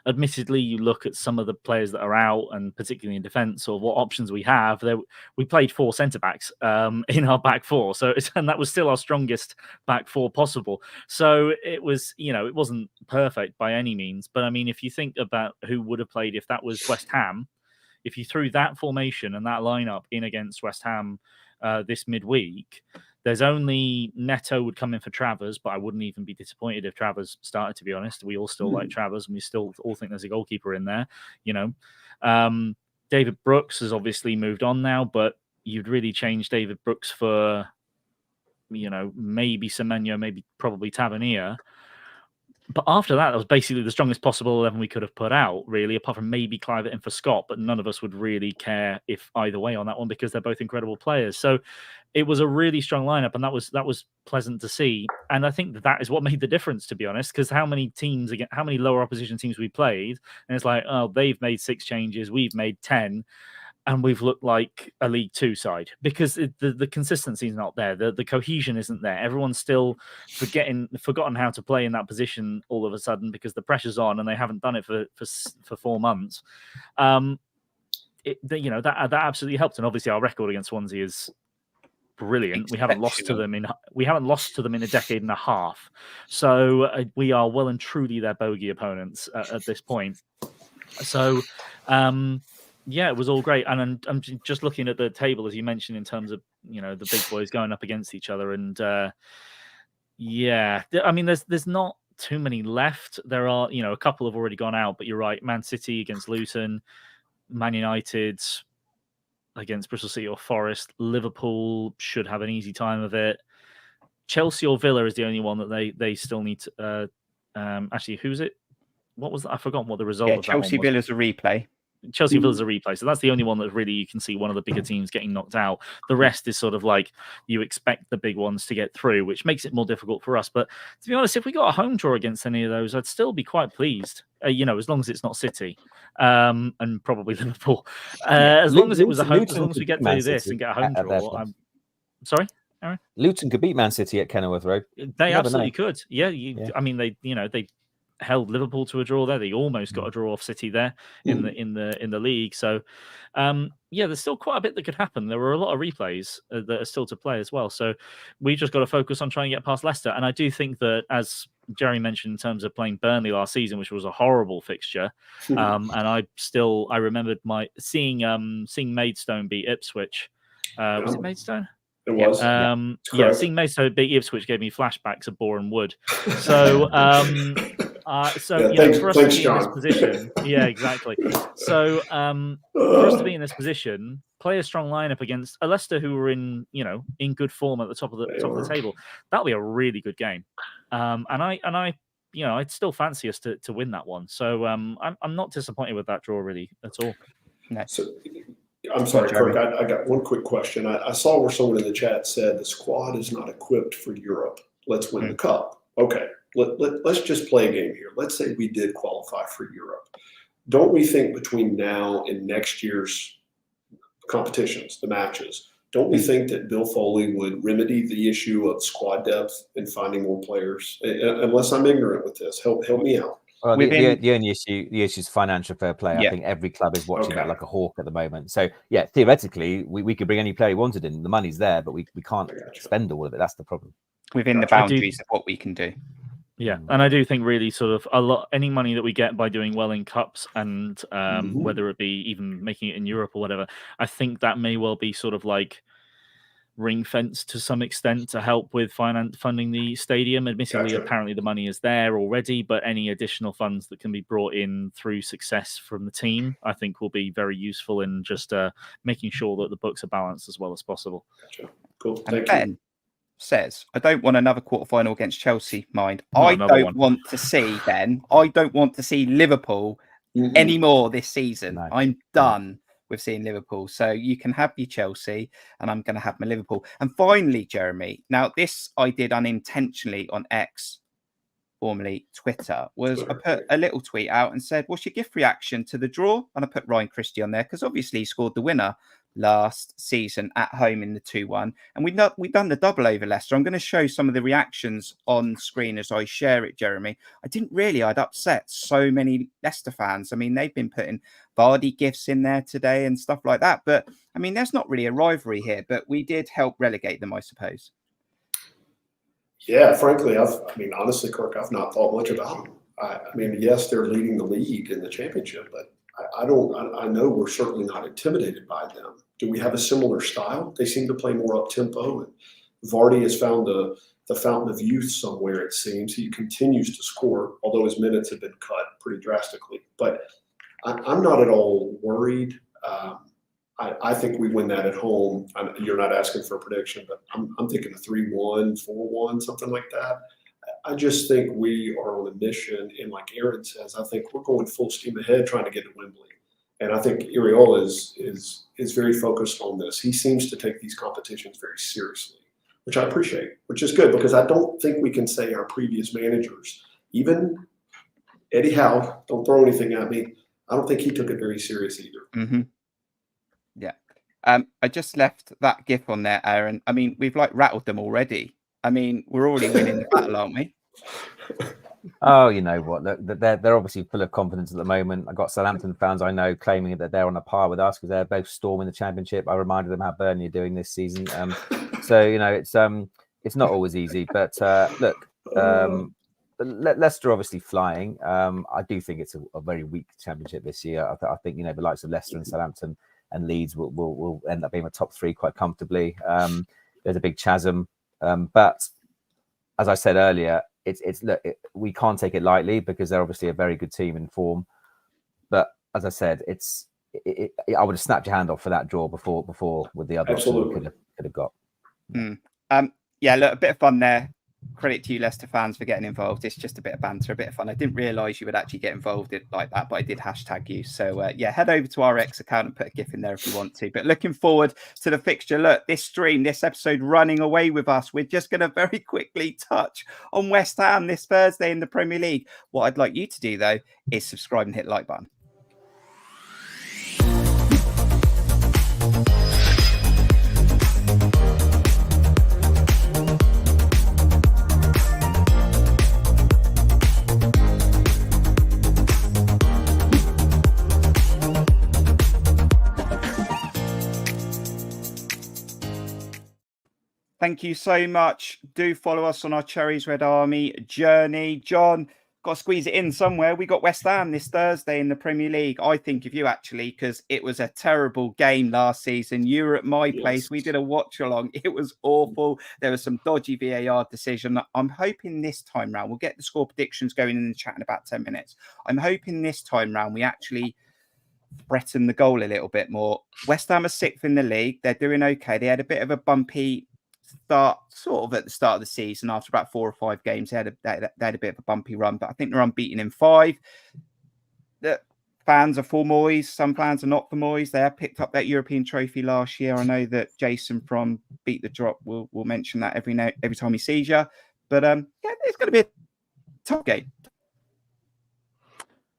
admittedly, you look at some of the players that are out, and particularly in defence, or what options we have. We played 4 centre backs in our back 4, and that was still our strongest back 4 possible. So it was, you know, it wasn't perfect by any means. But I mean, if you think about who would have played if that was West Ham, if you threw that formation and that lineup in against West Ham this midweek. There's only Neto would come in for Travers, but I wouldn't even be disappointed if Travers started, to be honest. We all still like Travers, and we still all think there's a goalkeeper in there, you know. David Brooks has obviously moved on now, but you'd really change David Brooks for, you know, maybe Semenyo, maybe probably Tavernier. But after that was basically the strongest possible 11 we could have put out, really, apart from maybe Clivert in for Scott. But none of us would really care if either way on that one because they're both incredible players. So it was a really strong lineup, and that was pleasant to see. And I think that is what made the difference, to be honest, because how many lower opposition teams we played, and it's like, oh, they've made 6 changes, we've made 10. And we've looked like a League 2 side because the consistency is not there. The cohesion isn't there. Everyone's still forgotten how to play in that position all of a sudden because the pressure's on and they haven't done it for 4 months. That absolutely helped. And obviously our record against Swansea is brilliant. We haven't lost to them in a decade and a half. So we are well and truly their bogey opponents at this point. So. Yeah, it was all great. And I'm just looking at the table, as you mentioned, in terms of, you know, the big boys going up against each other. And yeah, I mean, there's not too many left. There are, you know, a couple have already gone out, but you're right. Man City against Luton, Man United, against Bristol City or Forest. Liverpool should have an easy time of it. Chelsea or Villa is the only one that they still need to. Actually, who's it? What was that? I've forgotten what the result of that Chelsea one was. Villa's a replay. Chelsea Villa's a replay. So that's the only one that really you can see one of the bigger teams getting knocked out. The rest is sort of like you expect the big ones to get through, which makes it more difficult for us. But to be honest, if we got a home draw against any of those, I'd still be quite pleased, as long as it's not City and probably Liverpool. As long as it was a home, as long as we get through this and get a home draw. I'm sorry? Aaron? Luton could beat Man City at Kenilworth Road. They absolutely could. Yeah, I mean, they held Liverpool to a draw there. They almost got a draw off City there in the league. So, there's still quite a bit that could happen. There were a lot of replays that are still to play as well. So, we just got to focus on trying to get past Leicester. And I do think that, as Jerry mentioned, in terms of playing Burnley last season, which was a horrible fixture, and I remembered seeing Maidstone beat Ipswich. Was it Maidstone? It was. Seeing Maidstone beat Ipswich gave me flashbacks of Boreham Wood. So, for us to be in this position, exactly. So, for us to be in this position, play a strong lineup against a Leicester who were in good form at the top of the table. That'll be a really good game. I'd still fancy us to win that one. So, I'm not disappointed with that draw really at all. No. So, I'm sorry, Kirk. I got one quick question. I saw where someone in the chat said the squad is not equipped for Europe. Let's win the cup. Okay, let's just play a game here. Let's say we did qualify for Europe. Don't we think between now and next year's competitions, the matches, don't we think that Bill Foley would remedy the issue of squad depth and finding more players? Unless I'm ignorant with this, help me out. Well, the only issue is financial fair play. I think every club is watching that like a hawk at the moment. So theoretically, we could bring any player we wanted in. The money's there, but we can't spend all of it. That's the problem. Within the boundaries of what we can do. Yeah, and I do think really sort of any money that we get by doing well in cups and whether it be even making it in Europe or whatever, I think that may well be sort of like ring fence to some extent to help with funding the stadium. Admittedly, apparently the money is there already, but any additional funds that can be brought in through success from the team, I think will be very useful in just making sure that the books are balanced as well as possible. Cool. Thank you. Ben says, I don't want another quarterfinal against Chelsea, mind. I don't want to see Liverpool anymore this season. No. I'm done with seeing Liverpool. So you can have your Chelsea and I'm going to have my Liverpool. And finally, Jeremy, now this I did unintentionally on X, formerly Twitter, was I put a little tweet out and said, what's your gift reaction to the draw? And I put Ryan Christie on there because obviously he scored the winner last season at home in the 2-1. And we've done the double over Leicester. I'm going to show some of the reactions on screen as I share it, Jeremy. I'd upset so many Leicester fans. I mean, they've been putting Vardy gifts in there today and stuff like that. But I mean, there's not really a rivalry here, but we did help relegate them, I suppose. Yeah, frankly, honestly, Kirk, I've not thought much about them. I mean, yes, they're leading the league in the championship, but I know we're certainly not intimidated by them. Do we have a similar style? They seem to play more up tempo, and Vardy has found the fountain of youth somewhere, it seems. He continues to score, although his minutes have been cut pretty drastically. But I'm not at all worried. I think we win that at home. You're not asking for a prediction, but I'm thinking a 3-1, 4-1, something like that. I just think we are on a mission, and like Aaron says, I think we're going full steam ahead trying to get to Wembley. And I think Iraola is very focused on this. He seems to take these competitions very seriously, which I appreciate, which is good because I don't think we can say our previous managers, even Eddie Howe, don't throw anything at me, I don't think he took it very serious either. Mm-hmm. Yeah. I just left that GIF on there, Aaron. I mean, we've rattled them already. I mean, we're already winning the battle, aren't we? Oh, you know what? They're obviously full of confidence at the moment. I got Southampton fans I know claiming that they're on a par with us because they're both storming the championship. I reminded them how Burnley are doing this season. So you know, it's not always easy. But look, Leicester obviously flying. I do think it's a very weak championship this year. I think the likes of Leicester and Southampton and Leeds will end up being a top three quite comfortably. There's a big chasm. But as I said earlier, we can't take it lightly because they're obviously a very good team in form. But as I said, I would have snapped your hand off for that draw before with the other option we could have got. Yeah, look, a bit of fun there. Credit to you, Leicester fans, for getting involved. It's just a bit of banter, a bit of fun. I didn't realise you would actually get involved in like that, but I did hashtag you. So yeah, head over to our X account and put a GIF in there if you want to. But looking forward to the fixture. Look, this episode running away with us. We're just going to very quickly touch on West Ham this Thursday in the Premier League. What I'd like you to do though is subscribe and hit the like button. Thank you so much. Do follow us on our Cherries Red Army journey. John, got to squeeze it in somewhere. We got West Ham this Thursday in the Premier League. I think of you actually, because it was a terrible game last season. You were at my place. We did a watch along. It was awful. There was some dodgy VAR decision. I'm hoping this time round, we'll get the score predictions going in the chat in about 10 minutes. I'm hoping this time round we actually threaten the goal a little bit more. West Ham are 6th in the league. They're doing okay. They had a bit of a bumpy start, sort of at the start of the season. After about 4 or 5 games, they had a bit of a bumpy run, but I think they're unbeaten in 5. The fans are for Moyes. Some fans are not for Moyes. They have picked up that European trophy last year. I know that Jason from Beat the Drop will mention that every time he sees you. But yeah, it's going to be a tough game.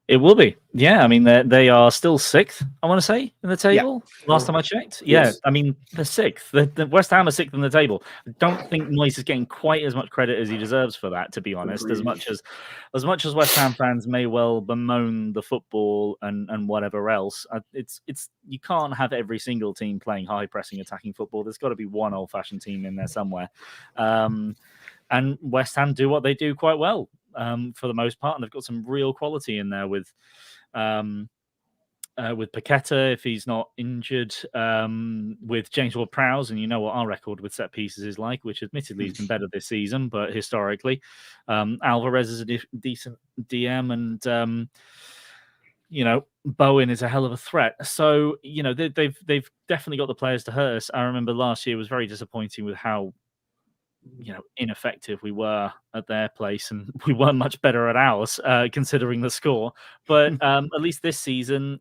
It will be. Yeah, I mean, they are still 6th, I want to say, in the table. Yeah. Last time I checked. Yeah, yes. I mean, they're 6th. The West Ham are 6th in the table. I don't think Moyes is getting quite as much credit as he deserves for that, to be honest. Agreed. As much as West Ham fans may well bemoan the football and whatever else, it's you can't have every single team playing high-pressing, attacking football. There's got to be one old-fashioned team in there somewhere. And West Ham do what they do quite well. For the most part, and they've got some real quality in there with Paqueta if he's not injured, with James Ward-Prowse, and you know what our record with set pieces is like, which admittedly has been better this season, but historically, Alvarez is a decent DM, and Bowen is a hell of a threat. So they've definitely got the players to hurt us. I remember last year was very disappointing with how ineffective we were at their place, and we weren't much better at ours, considering the score. But at least this season,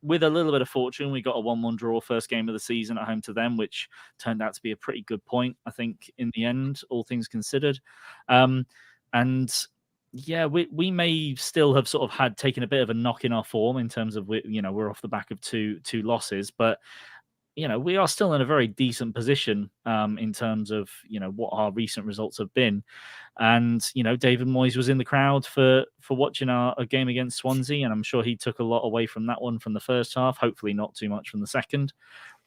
with a little bit of fortune, we got a 1-1 draw first game of the season at home to them, which turned out to be a pretty good point, I think, in the end, all things considered. And yeah, we may still have sort of taken a bit of a knock in our form in terms of, we're off the back of two losses, but we are still in a very decent position in terms of, what our recent results have been. And, David Moyes was in the crowd for watching a game against Swansea, and I'm sure he took a lot away from that one from the first half, hopefully not too much from the second.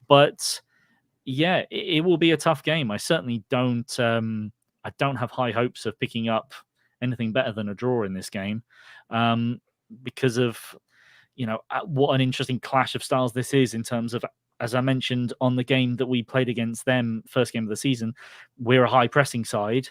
But, yeah, it will be a tough game. I certainly don't have high hopes of picking up anything better than a draw in this game because of, what an interesting clash of styles this is in terms of, as I mentioned on the game that we played against them, first game of the season, we're a high pressing side.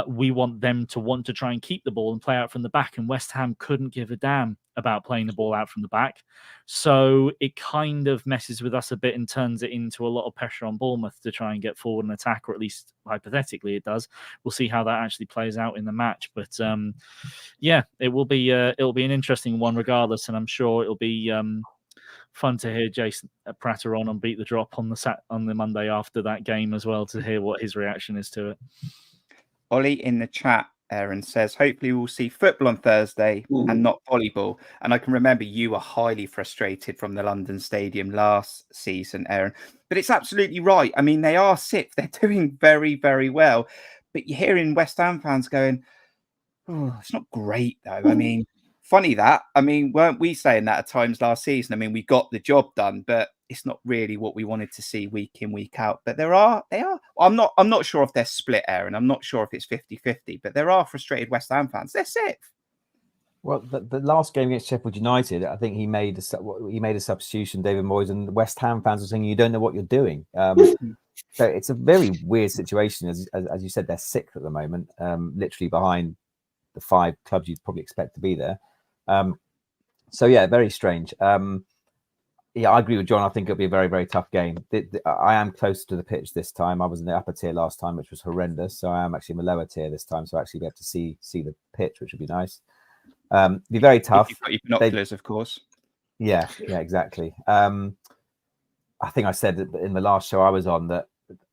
We want them to want to try and keep the ball and play out from the back, and West Ham couldn't give a damn about playing the ball out from the back. So it kind of messes with us a bit and turns it into a lot of pressure on Bournemouth to try and get forward and attack, or at least hypothetically it does. We'll see how that actually plays out in the match. But yeah, it'll be an interesting one regardless, and I'm sure it'll be fun to hear Jason Prater on Beat the Drop on the Monday after that game as well, to hear what his reaction is to it. Ollie in the chat, Aaron, says, hopefully we'll see football on Thursday and not volleyball. And I can remember you were highly frustrated from the London Stadium last season, Aaron. But it's absolutely right. I mean, they are 6th. They're doing very, very well. But you're hearing West Ham fans going, oh, it's not great, though. I mean, funny that. I mean, weren't we saying that at times last season? I mean, we got the job done, but it's not really what we wanted to see week in, week out. But they are. I'm not sure if they're split, Aaron. I'm not sure if it's 50-50, but there are frustrated West Ham fans. They're 6th. Well, the last game against Sheffield United, I think he made a substitution, David Moyes, and West Ham fans are saying, you don't know what you're doing. So it's a very weird situation. As you said, they're 6th at the moment, literally behind the 5 clubs you'd probably expect to be there. So yeah, very strange. Yeah, I agree with John. I think it'll be a very, very tough game. I am close to the pitch this time. I was in the upper tier last time, which was horrendous. So I am actually in the lower tier this time. So I actually be able to see the pitch, which would be nice. Be very tough. If you've got your binoculars, of course. Yeah, exactly. I think I said in the last show I was on that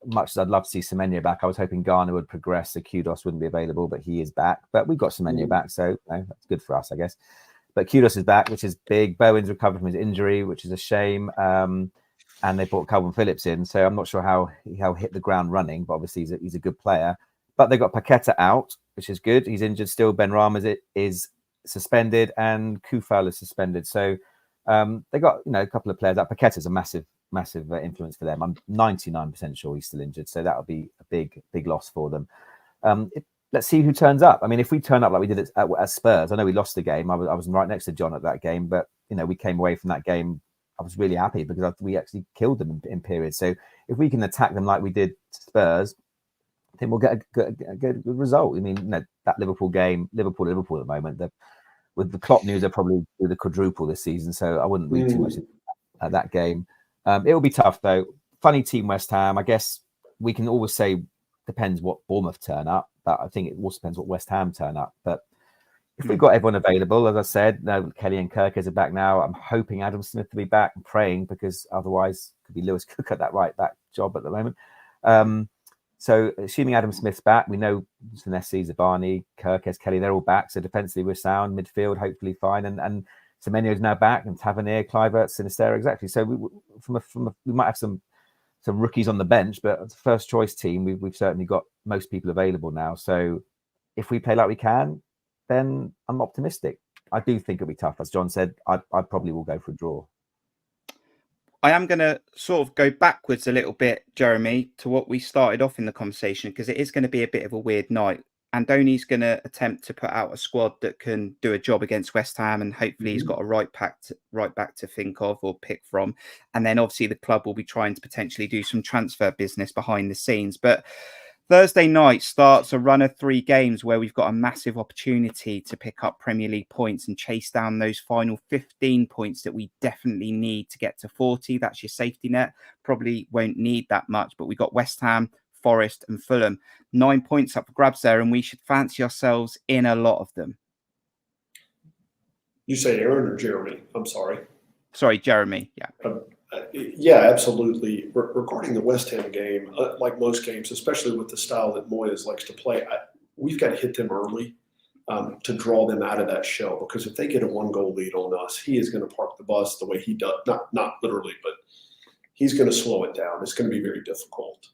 much as I'd love to see Semenyo back, I was hoping Garner would progress, so Kudos wouldn't be available, but he is back. But we've got Semenyo back, so that's good for us, I guess. But Kudos is back, which is big. Bowen's recovered from his injury, which is a shame. And they brought Calvin Phillips in, so I'm not sure how he'll hit the ground running, but obviously he's a good player. But they got Paqueta out, which is good. He's injured still. Ben Rama is suspended, and Kufal is suspended. So they got a couple of players out. Paqueta's a massive influence for them. I'm 99% sure he's still injured, so that'll be a big loss for them. Let's see who turns up. I mean, if we turn up like we did at Spurs, I know we lost the game. I was right next to John at that game, but we came away from that game. I was really happy because we actually killed them in periods. So if we can attack them like we did Spurs, then we'll get a good result. I mean, that Liverpool game, Liverpool at the moment, with the Klopp news, they'll probably do the quadruple this season. So I wouldn't read too much at that game. It'll be tough though. Funny team, West Ham. I guess we can always say depends what Bournemouth turn up, but I think it also depends what West Ham turn up. But if we've got everyone available, as I said, Kelly and Kirk are back now. I'm hoping Adam Smith will be back and praying because otherwise it could be Lewis Cook at that right back job at the moment. So assuming Adam Smith's back, we know Senesi, Zabani, Kirk, Kelly, they're all back. So defensively we're sound, midfield hopefully fine, and Semenyo's now back, and Tavernier, Kluivert, Sinisterra, exactly. So we might have some rookies on the bench, but as a first choice team, we've certainly got most people available now. So if we play like we can, then I'm optimistic. I do think it'll be tough. As John said, I probably will go for a draw. I am going to sort of go backwards a little bit, Jeremy, to what we started off in the conversation, because it is going to be a bit of a weird night. Andoni's going to attempt to put out a squad that can do a job against West Ham, and hopefully he's got a right back to think of or pick from. And then obviously the club will be trying to potentially do some transfer business behind the scenes. But Thursday night starts a run of 3 games where we've got a massive opportunity to pick up Premier League points and chase down those final 15 points that we definitely need to get to 40. That's your safety net. Probably won't need that much, but we got West Ham, Forest and Fulham. 9 points up for grabs there, and we should fancy ourselves in a lot of them. You say Aaron or Jeremy? I'm sorry. Sorry, Jeremy. Yeah. Yeah, absolutely. Regarding the West Ham game, like most games, especially with the style that Moyes likes to play, we've got to hit them early to draw them out of that shell. Because if they get a 1-goal lead on us, he is going to park the bus the way he does. Not literally, but he's going to slow it down. It's going to be very difficult.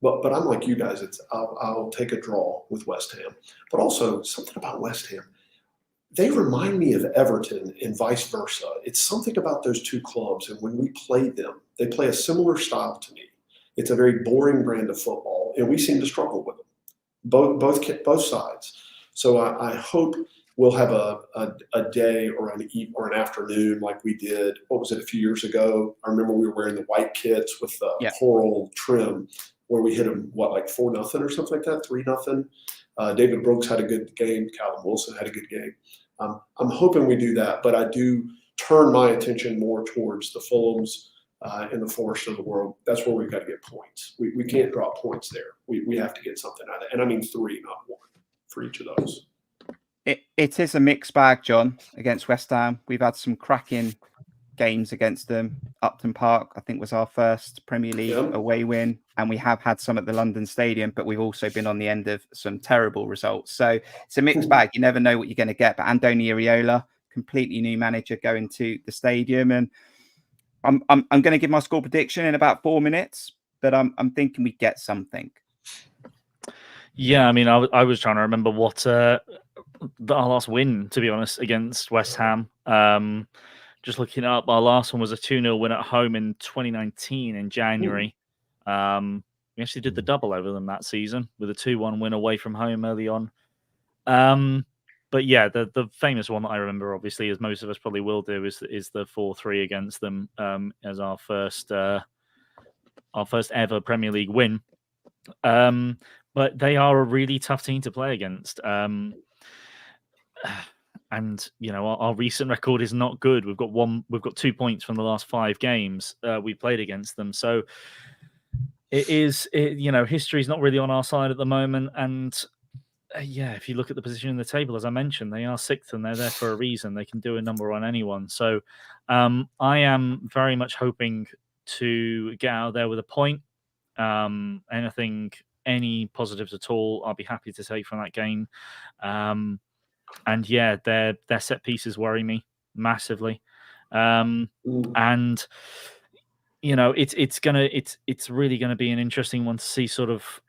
But I'm like you guys. I'll take a draw with West Ham. But also something about West Ham. They remind me of Everton and vice versa. It's something about those two clubs, and when we play them, they play a similar style to me. It's a very boring brand of football, and we seem to struggle with them, both sides. So I hope we'll have a day or an afternoon like we did. What was it, a few years ago? I remember we were wearing the white kits with the coral trim, where we hit them like 4-0 or something like that, 3-0. David Brooks had a good game. Callum Wilson had a good game. I'm hoping we do that, but I do turn my attention more towards the Fulhams and the Forest of the world. That's where we've got to get points. We can't drop points there. We have to get something out of it. And I mean 3, not 1 for each of those. It is a mixed bag, John, against West Ham. We've had some cracking games against them. Upton Park, I think, was our first Premier League away win, and we have had some at the London Stadium, but we've also been on the end of some terrible results. So it's a mixed bag. You never know what you're going to get. But Andoni Iraola, completely new manager, going to the stadium, and I'm going to give my score prediction in about 4 minutes, but I'm thinking we get something. Yeah, I mean, I was trying to remember what our last win, to be honest, against West Ham. Just looking up, our last one was a 2-0 win at home in 2019 in January. We actually did the double over them that season with a 2-1 win away from home early on. But yeah, the famous one that I remember, obviously, as most of us probably will do, is the 4-3 against them as our first ever Premier League win. But they are a really tough team to play against. and our recent record is not good. We've got 2 points from the last 5 games we played against them. So history's not really on our side at the moment. And if you look at the position in the table, as I mentioned, they are 6th and they're there for a reason. They can do a number on anyone. So I am very much hoping to get out there with a point. Any positives at all, I'll be happy to take from that game. And their set pieces worry me massively. And it's really gonna be an interesting one to see. Sort of,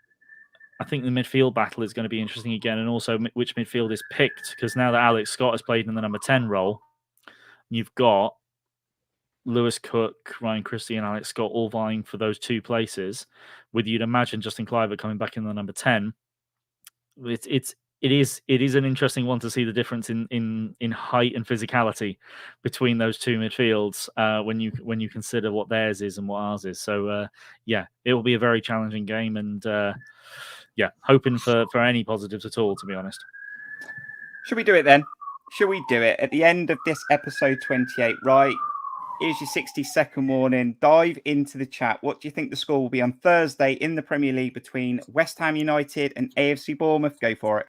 I think the midfield battle is going to be interesting again, and also which midfield is picked, because now that Alex Scott has played in the number 10 role, you've got Lewis Cook, Ryan Christie, and Alex Scott all vying for those 2 places. With, you'd imagine, Justin Cliver coming back in the number 10. It is an interesting one to see the difference in height and physicality between those 2 midfields when you consider what theirs is and what ours is. So it will be a very challenging game, and hoping for any positives at all, to be honest. Should we do it then? Should we do it at the end of this episode 28? Right. Here's your 60-second warning. Dive into the chat. What do you think the score will be on Thursday in the Premier League between West Ham United and AFC Bournemouth? Go for it.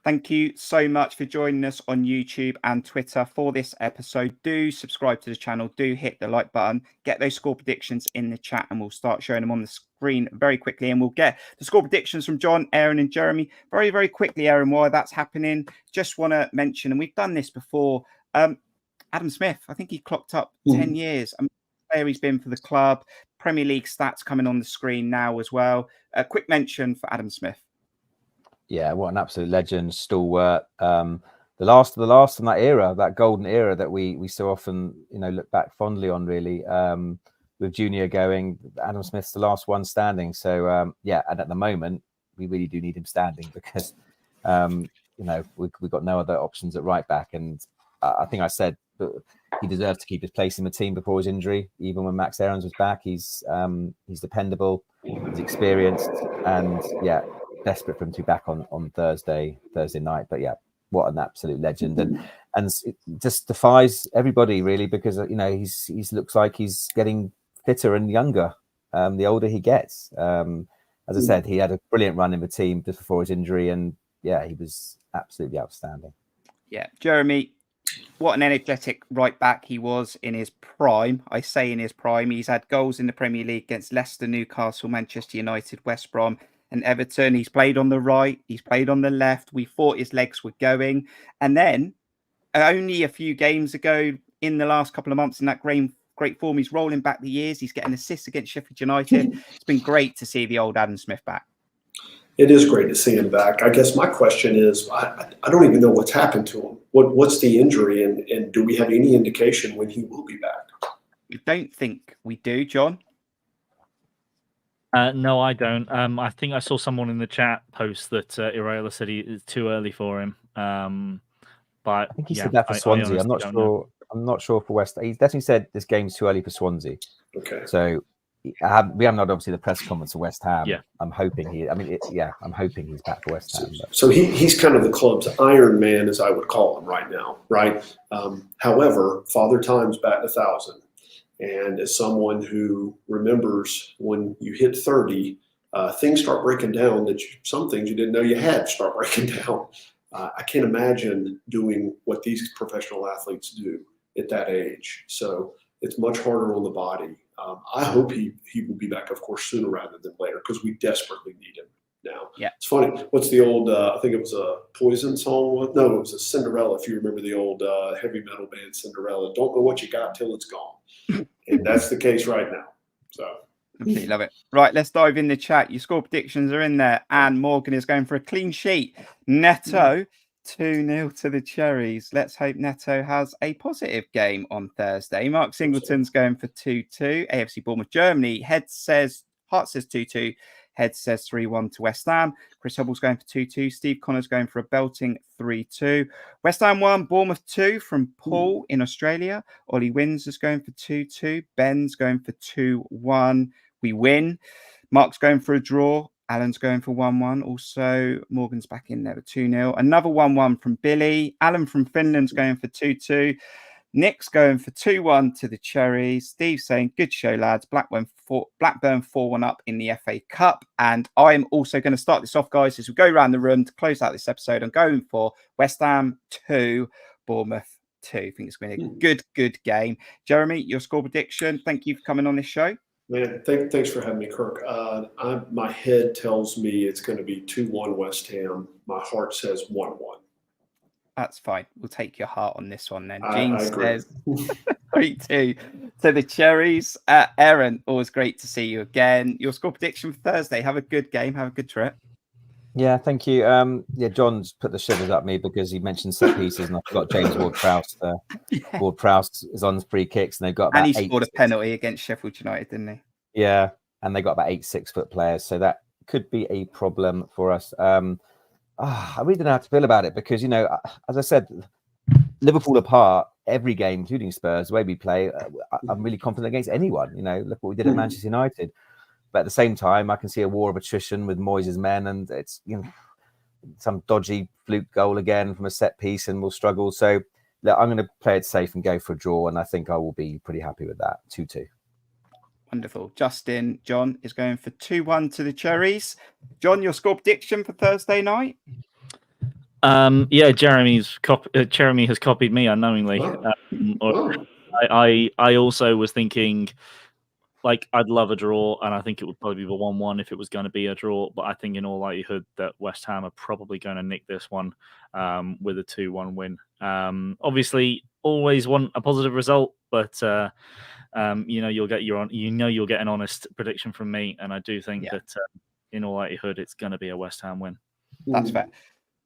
Thank you so much for joining us on YouTube and Twitter for this episode. Do subscribe to the channel. Do hit the like button. Get those score predictions in the chat, and we'll start showing them on the screen very quickly. And we'll get the score predictions from John, Aaron, and Jeremy very, very quickly, Aaron, while that's happening. Just want to mention, and we've done this before, Adam Smith, I think he clocked up 10 years. Player he's been for the club. Premier League stats coming on the screen now as well. A quick mention for Adam Smith. Yeah, what an absolute legend, stalwart. The last from that era, that golden era that we so often look back fondly on, really. With Junior going, Adam Smith's the last one standing. So and at the moment we really do need him standing, because we've got no other options at right back. And I think I said that he deserves to keep his place in the team before his injury. Even when Max Aarons was back, he's dependable, he's experienced, and desperate for him to be back on Thursday night. But what an absolute legend, and it just defies everybody, really, because he's looks like he's getting fitter and younger the older he gets. As I said, he had a brilliant run in the team just before his injury, and he was absolutely outstanding. Jeremy, what an energetic right back he was in his prime. I say in his prime. He's had goals in the Premier League against Leicester, Newcastle, Manchester United, West Brom, and Everton. He's played on the right, he's played on the left. We thought his legs were going. And then only a few games ago, in the last couple of months in that great form, he's rolling back the years. He's getting assists against Sheffield United. It's been great to see the old Adam Smith back. It is great to see him back. I guess my question is, I don't even know what's happened to him. What's the injury, and do we have any indication when he will be back? I don't think we do, John. No, I don't. I think I saw someone in the chat post that Iraola said it's too early for him. But I think he said that for Swansea. I'm not sure. I'm not sure for West. He definitely said this game's too early for Swansea. Okay. So we haven't had obviously the press conference for West Ham. Yeah. I'm hoping I'm hoping he's back for West Ham. So he's kind of the club's Iron Man, as I would call him right now, right? However, Father Time's batting 1,000. And as someone who remembers when you hit 30, things start breaking down some things you didn't know you had start breaking down. I can't imagine doing what these professional athletes do at that age. So it's much harder on the body. I hope he will be back, of course, sooner rather than later, because we desperately need him now. Yeah. It's funny. What's the old, I think it was a Poison song. No, it was a Cinderella. If you remember the old heavy metal band Cinderella, don't know what you got till it's gone. And that's the case right now. So Absolutely love it. Right, let's dive in the chat. Your score predictions are in there. And Morgan is going for a clean sheet. Neto 2-0 to the Cherries. Let's hope Neto has a positive game on Thursday. Mark Singleton's going for 2-2. AFC Bournemouth, Germany. Heart says 2-2. Head says 3-1 to West Ham. Chris Hubble's going for 2-2. Steve Connor's going for a belting 3-2. West Ham 1, Bournemouth 2 from Paul in Australia. Ollie Wins is going for 2-2. Ben's going for 2-1. We win. Mark's going for a draw. Alan's going for 1-1. Also, Morgan's back in there with 2-0. Another 1-1 from Billy. Alan from Finland's going for 2-2. Nick's going for 2-1 to the Cherries. Steve saying, good show, lads. Blackburn 4-1 up in the FA Cup. And I'm also going to start this off, guys, as we go around the room to close out this episode. I'm going for West Ham 2, Bournemouth 2. I think it's going to be a good game. Jeremy, your score prediction. Thank you for coming on this show. Man, thanks for having me, Kirk. My head tells me it's going to be 2-1 West Ham. My heart says 1-1. That's fine. We'll take your heart on this one then. I says 3-2 to the Cherries. Aaron, always great to see you again. Your score prediction for Thursday. Have a good game. Have a good trip. Yeah, thank you. John's put the shivers up me because he mentioned set pieces, and I forgot James Ward-Prowse. Ward-Prowse is on free kicks, and they've got about and he scored a penalty against Sheffield United, didn't he? Yeah, and they got about 8 6-foot players, so that could be a problem for us. I really don't know how to feel about it because, as I said, Liverpool apart, every game, including Spurs, the way we play, I'm really confident against anyone. Look what we did at Manchester United. But at the same time, I can see a war of attrition with Moyes' men, and it's some dodgy fluke goal again from a set piece, and we'll struggle. So look, I'm going to play it safe and go for a draw, and I think I will be pretty happy with that. 2-2. Wonderful. Justin, John is going for 2-1 to the Cherries. John, your score prediction for Thursday night? Jeremy has copied me unknowingly. I also was thinking, I'd love a draw, and I think it would probably be a 1-1 if it was going to be a draw. But I think in all likelihood that West Ham are probably going to nick this one with a 2-1 win. Obviously, always want a positive result, but you'll get an honest prediction from me, and I do think that in all likelihood it's going to be a West Ham win. That's fair.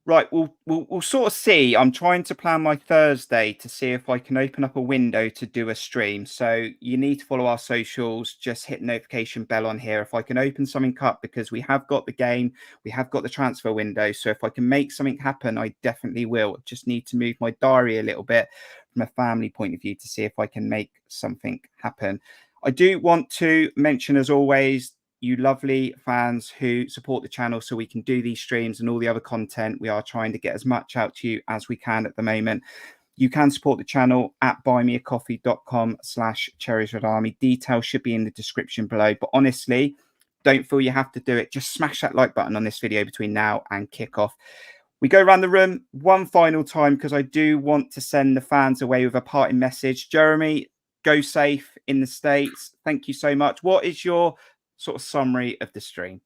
Right, we'll sort of see. I'm trying to plan my Thursday to see if I can open up a window to do a stream. So you need to follow our socials. Just hit the notification bell on here. If I can open something up, because we have got the game, we have got the transfer window. So if I can make something happen, I definitely will. Just need to move my diary a little bit from a family point of view to see if I can make something happen. I do want to mention, as always, you lovely fans who support the channel so we can do these streams and all the other content. We are trying to get as much out to you as we can at the moment. You can support the channel at buymeacoffee.com/Cherries Red Army. Details should be in the description below. But honestly, don't feel you have to do it. Just smash that like button on this video between now and kickoff. We go around the room one final time because I do want to send the fans away with a parting message. Jeremy, go safe in the States. Thank you so much. What is your sort of summary of the stream?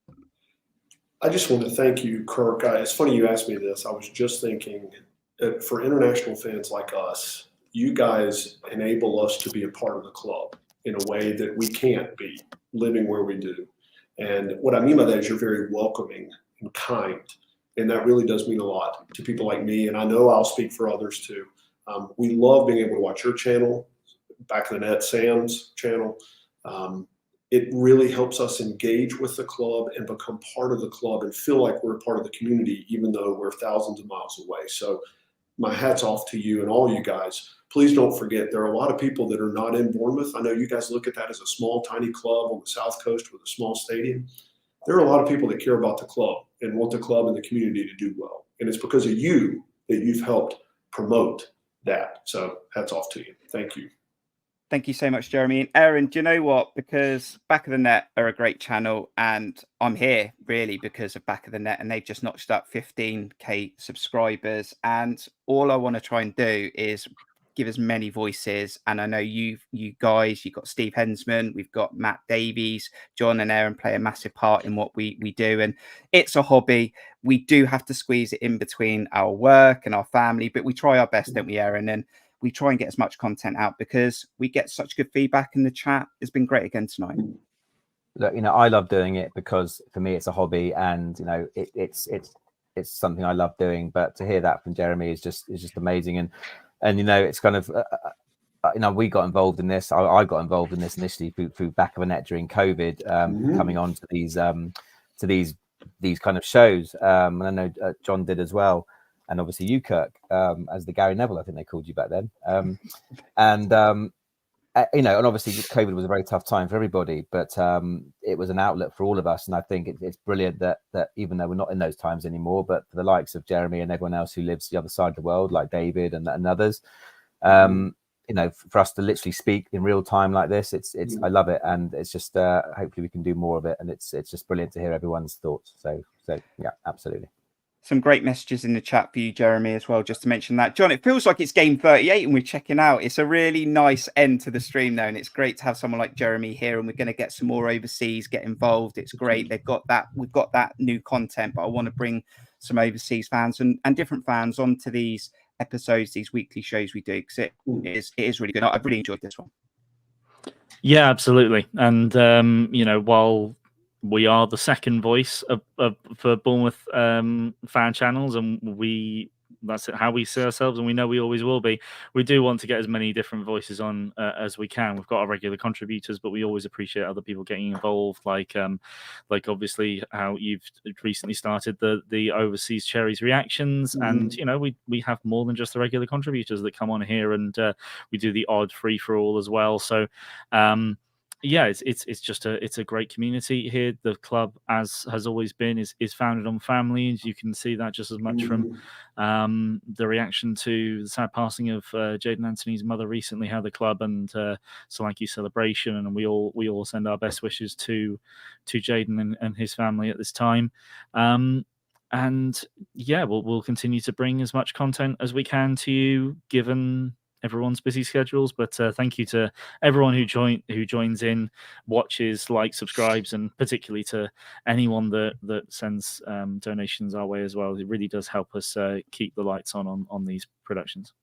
I just want to thank you, Kirk. It's funny you asked me this. I was just thinking, for international fans like us, you guys enable us to be a part of the club in a way that we can't be living where we do. And what I mean by that is you're very welcoming and kind. And that really does mean a lot to people like me. And I know I'll speak for others too. We love being able to watch your channel, Back of the Net, Sam's channel. It really helps us engage with the club and become part of the club and feel like we're a part of the community, even though we're thousands of miles away. So my hat's off to you and all you guys. Please don't forget, there are a lot of people that are not in Bournemouth. I know you guys look at that as a small, tiny club on the South Coast with a small stadium. There are a lot of people that care about the club and want the club and the community to do well. And it's because of you that you've helped promote that. So hats off to you. Thank you. Thank you so much, Jeremy. And Aaron, do you know what? Because Back of the Net are a great channel, and I'm here really because of Back of the Net, and they've just notched up 15k subscribers. And all I want to try and do is give as many voices. And I know you guys, you've got Steve Hensman, we've got Matt Davies, John and Aaron play a massive part in what we do. And it's a hobby. We do have to squeeze it in between our work and our family, but we try our best, don't we, Aaron? And we try and get as much content out because we get such good feedback in the chat. It's been great again tonight. Look, I love doing it because for me it's a hobby, and it's something I love doing. But to hear that from Jeremy is just amazing, and it's kind of we got involved in this. I got involved in this initially through Back of a Net during COVID, coming on to these to these kind of shows. And I know John did as well, and obviously you, Kirk, as the Gary Neville, I think they called you back then. You know, and obviously COVID was a very tough time for everybody, but it was an outlet for all of us. And I think it's brilliant that even though we're not in those times anymore, but for the likes of Jeremy and everyone else who lives the other side of the world, like David and others, you know, for us to literally speak in real time like this, it's I love it, and it's just hopefully we can do more of it, and it's just brilliant to hear everyone's thoughts. So yeah, absolutely. Some great messages in the chat for you, Jeremy, as well, just to mention that. John, it feels like it's game 38 and we're checking out. It's a really nice end to the stream though, and it's great to have someone like Jeremy here, and we're going to get some more overseas get involved. It's great. We've got that new content, but I want to bring some overseas fans and different fans onto these episodes, these weekly shows we do, because it is really good. I've really enjoyed this one. Yeah, absolutely. And you know, while we are the second voice for Bournemouth fan channels, and that's how we see ourselves, and we know we always will be. We do want to get as many different voices on as we can. We've got our regular contributors, but we always appreciate other people getting involved. Like obviously how you've recently started the overseas Cherries reactions, and you know we have more than just the regular contributors that come on here, and we do the odd free for all as well. So. Yeah, it's just a great community here. The club, as has always been, is founded on families. You can see that just as much from the reaction to the sad passing of Jayden Anthony's mother recently, how the club and Solanke celebration, and we all send our best wishes to Jayden and his family at this time. And yeah, we'll continue to bring as much content as we can to you, given everyone's busy schedules. But thank you to everyone who joins in, watches, likes, subscribes, and particularly to anyone that sends donations our way as well. It really does help us keep the lights on these productions.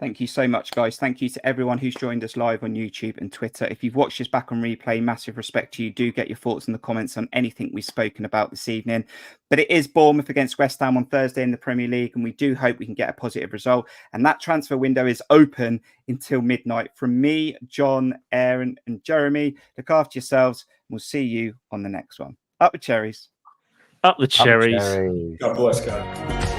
Thank you so much, guys. Thank you to everyone who's joined us live on YouTube and Twitter. If you've watched this back on replay, massive respect to you. Do get your thoughts in the comments on anything we've spoken about this evening. But it is Bournemouth against West Ham on Thursday in the Premier League, and we do hope we can get a positive result. And that transfer window is open until midnight. From me, John, Aaron, and Jeremy, look after yourselves. We'll see you on the next one. Up the Cherries. Up the Cherries. God bless, guys.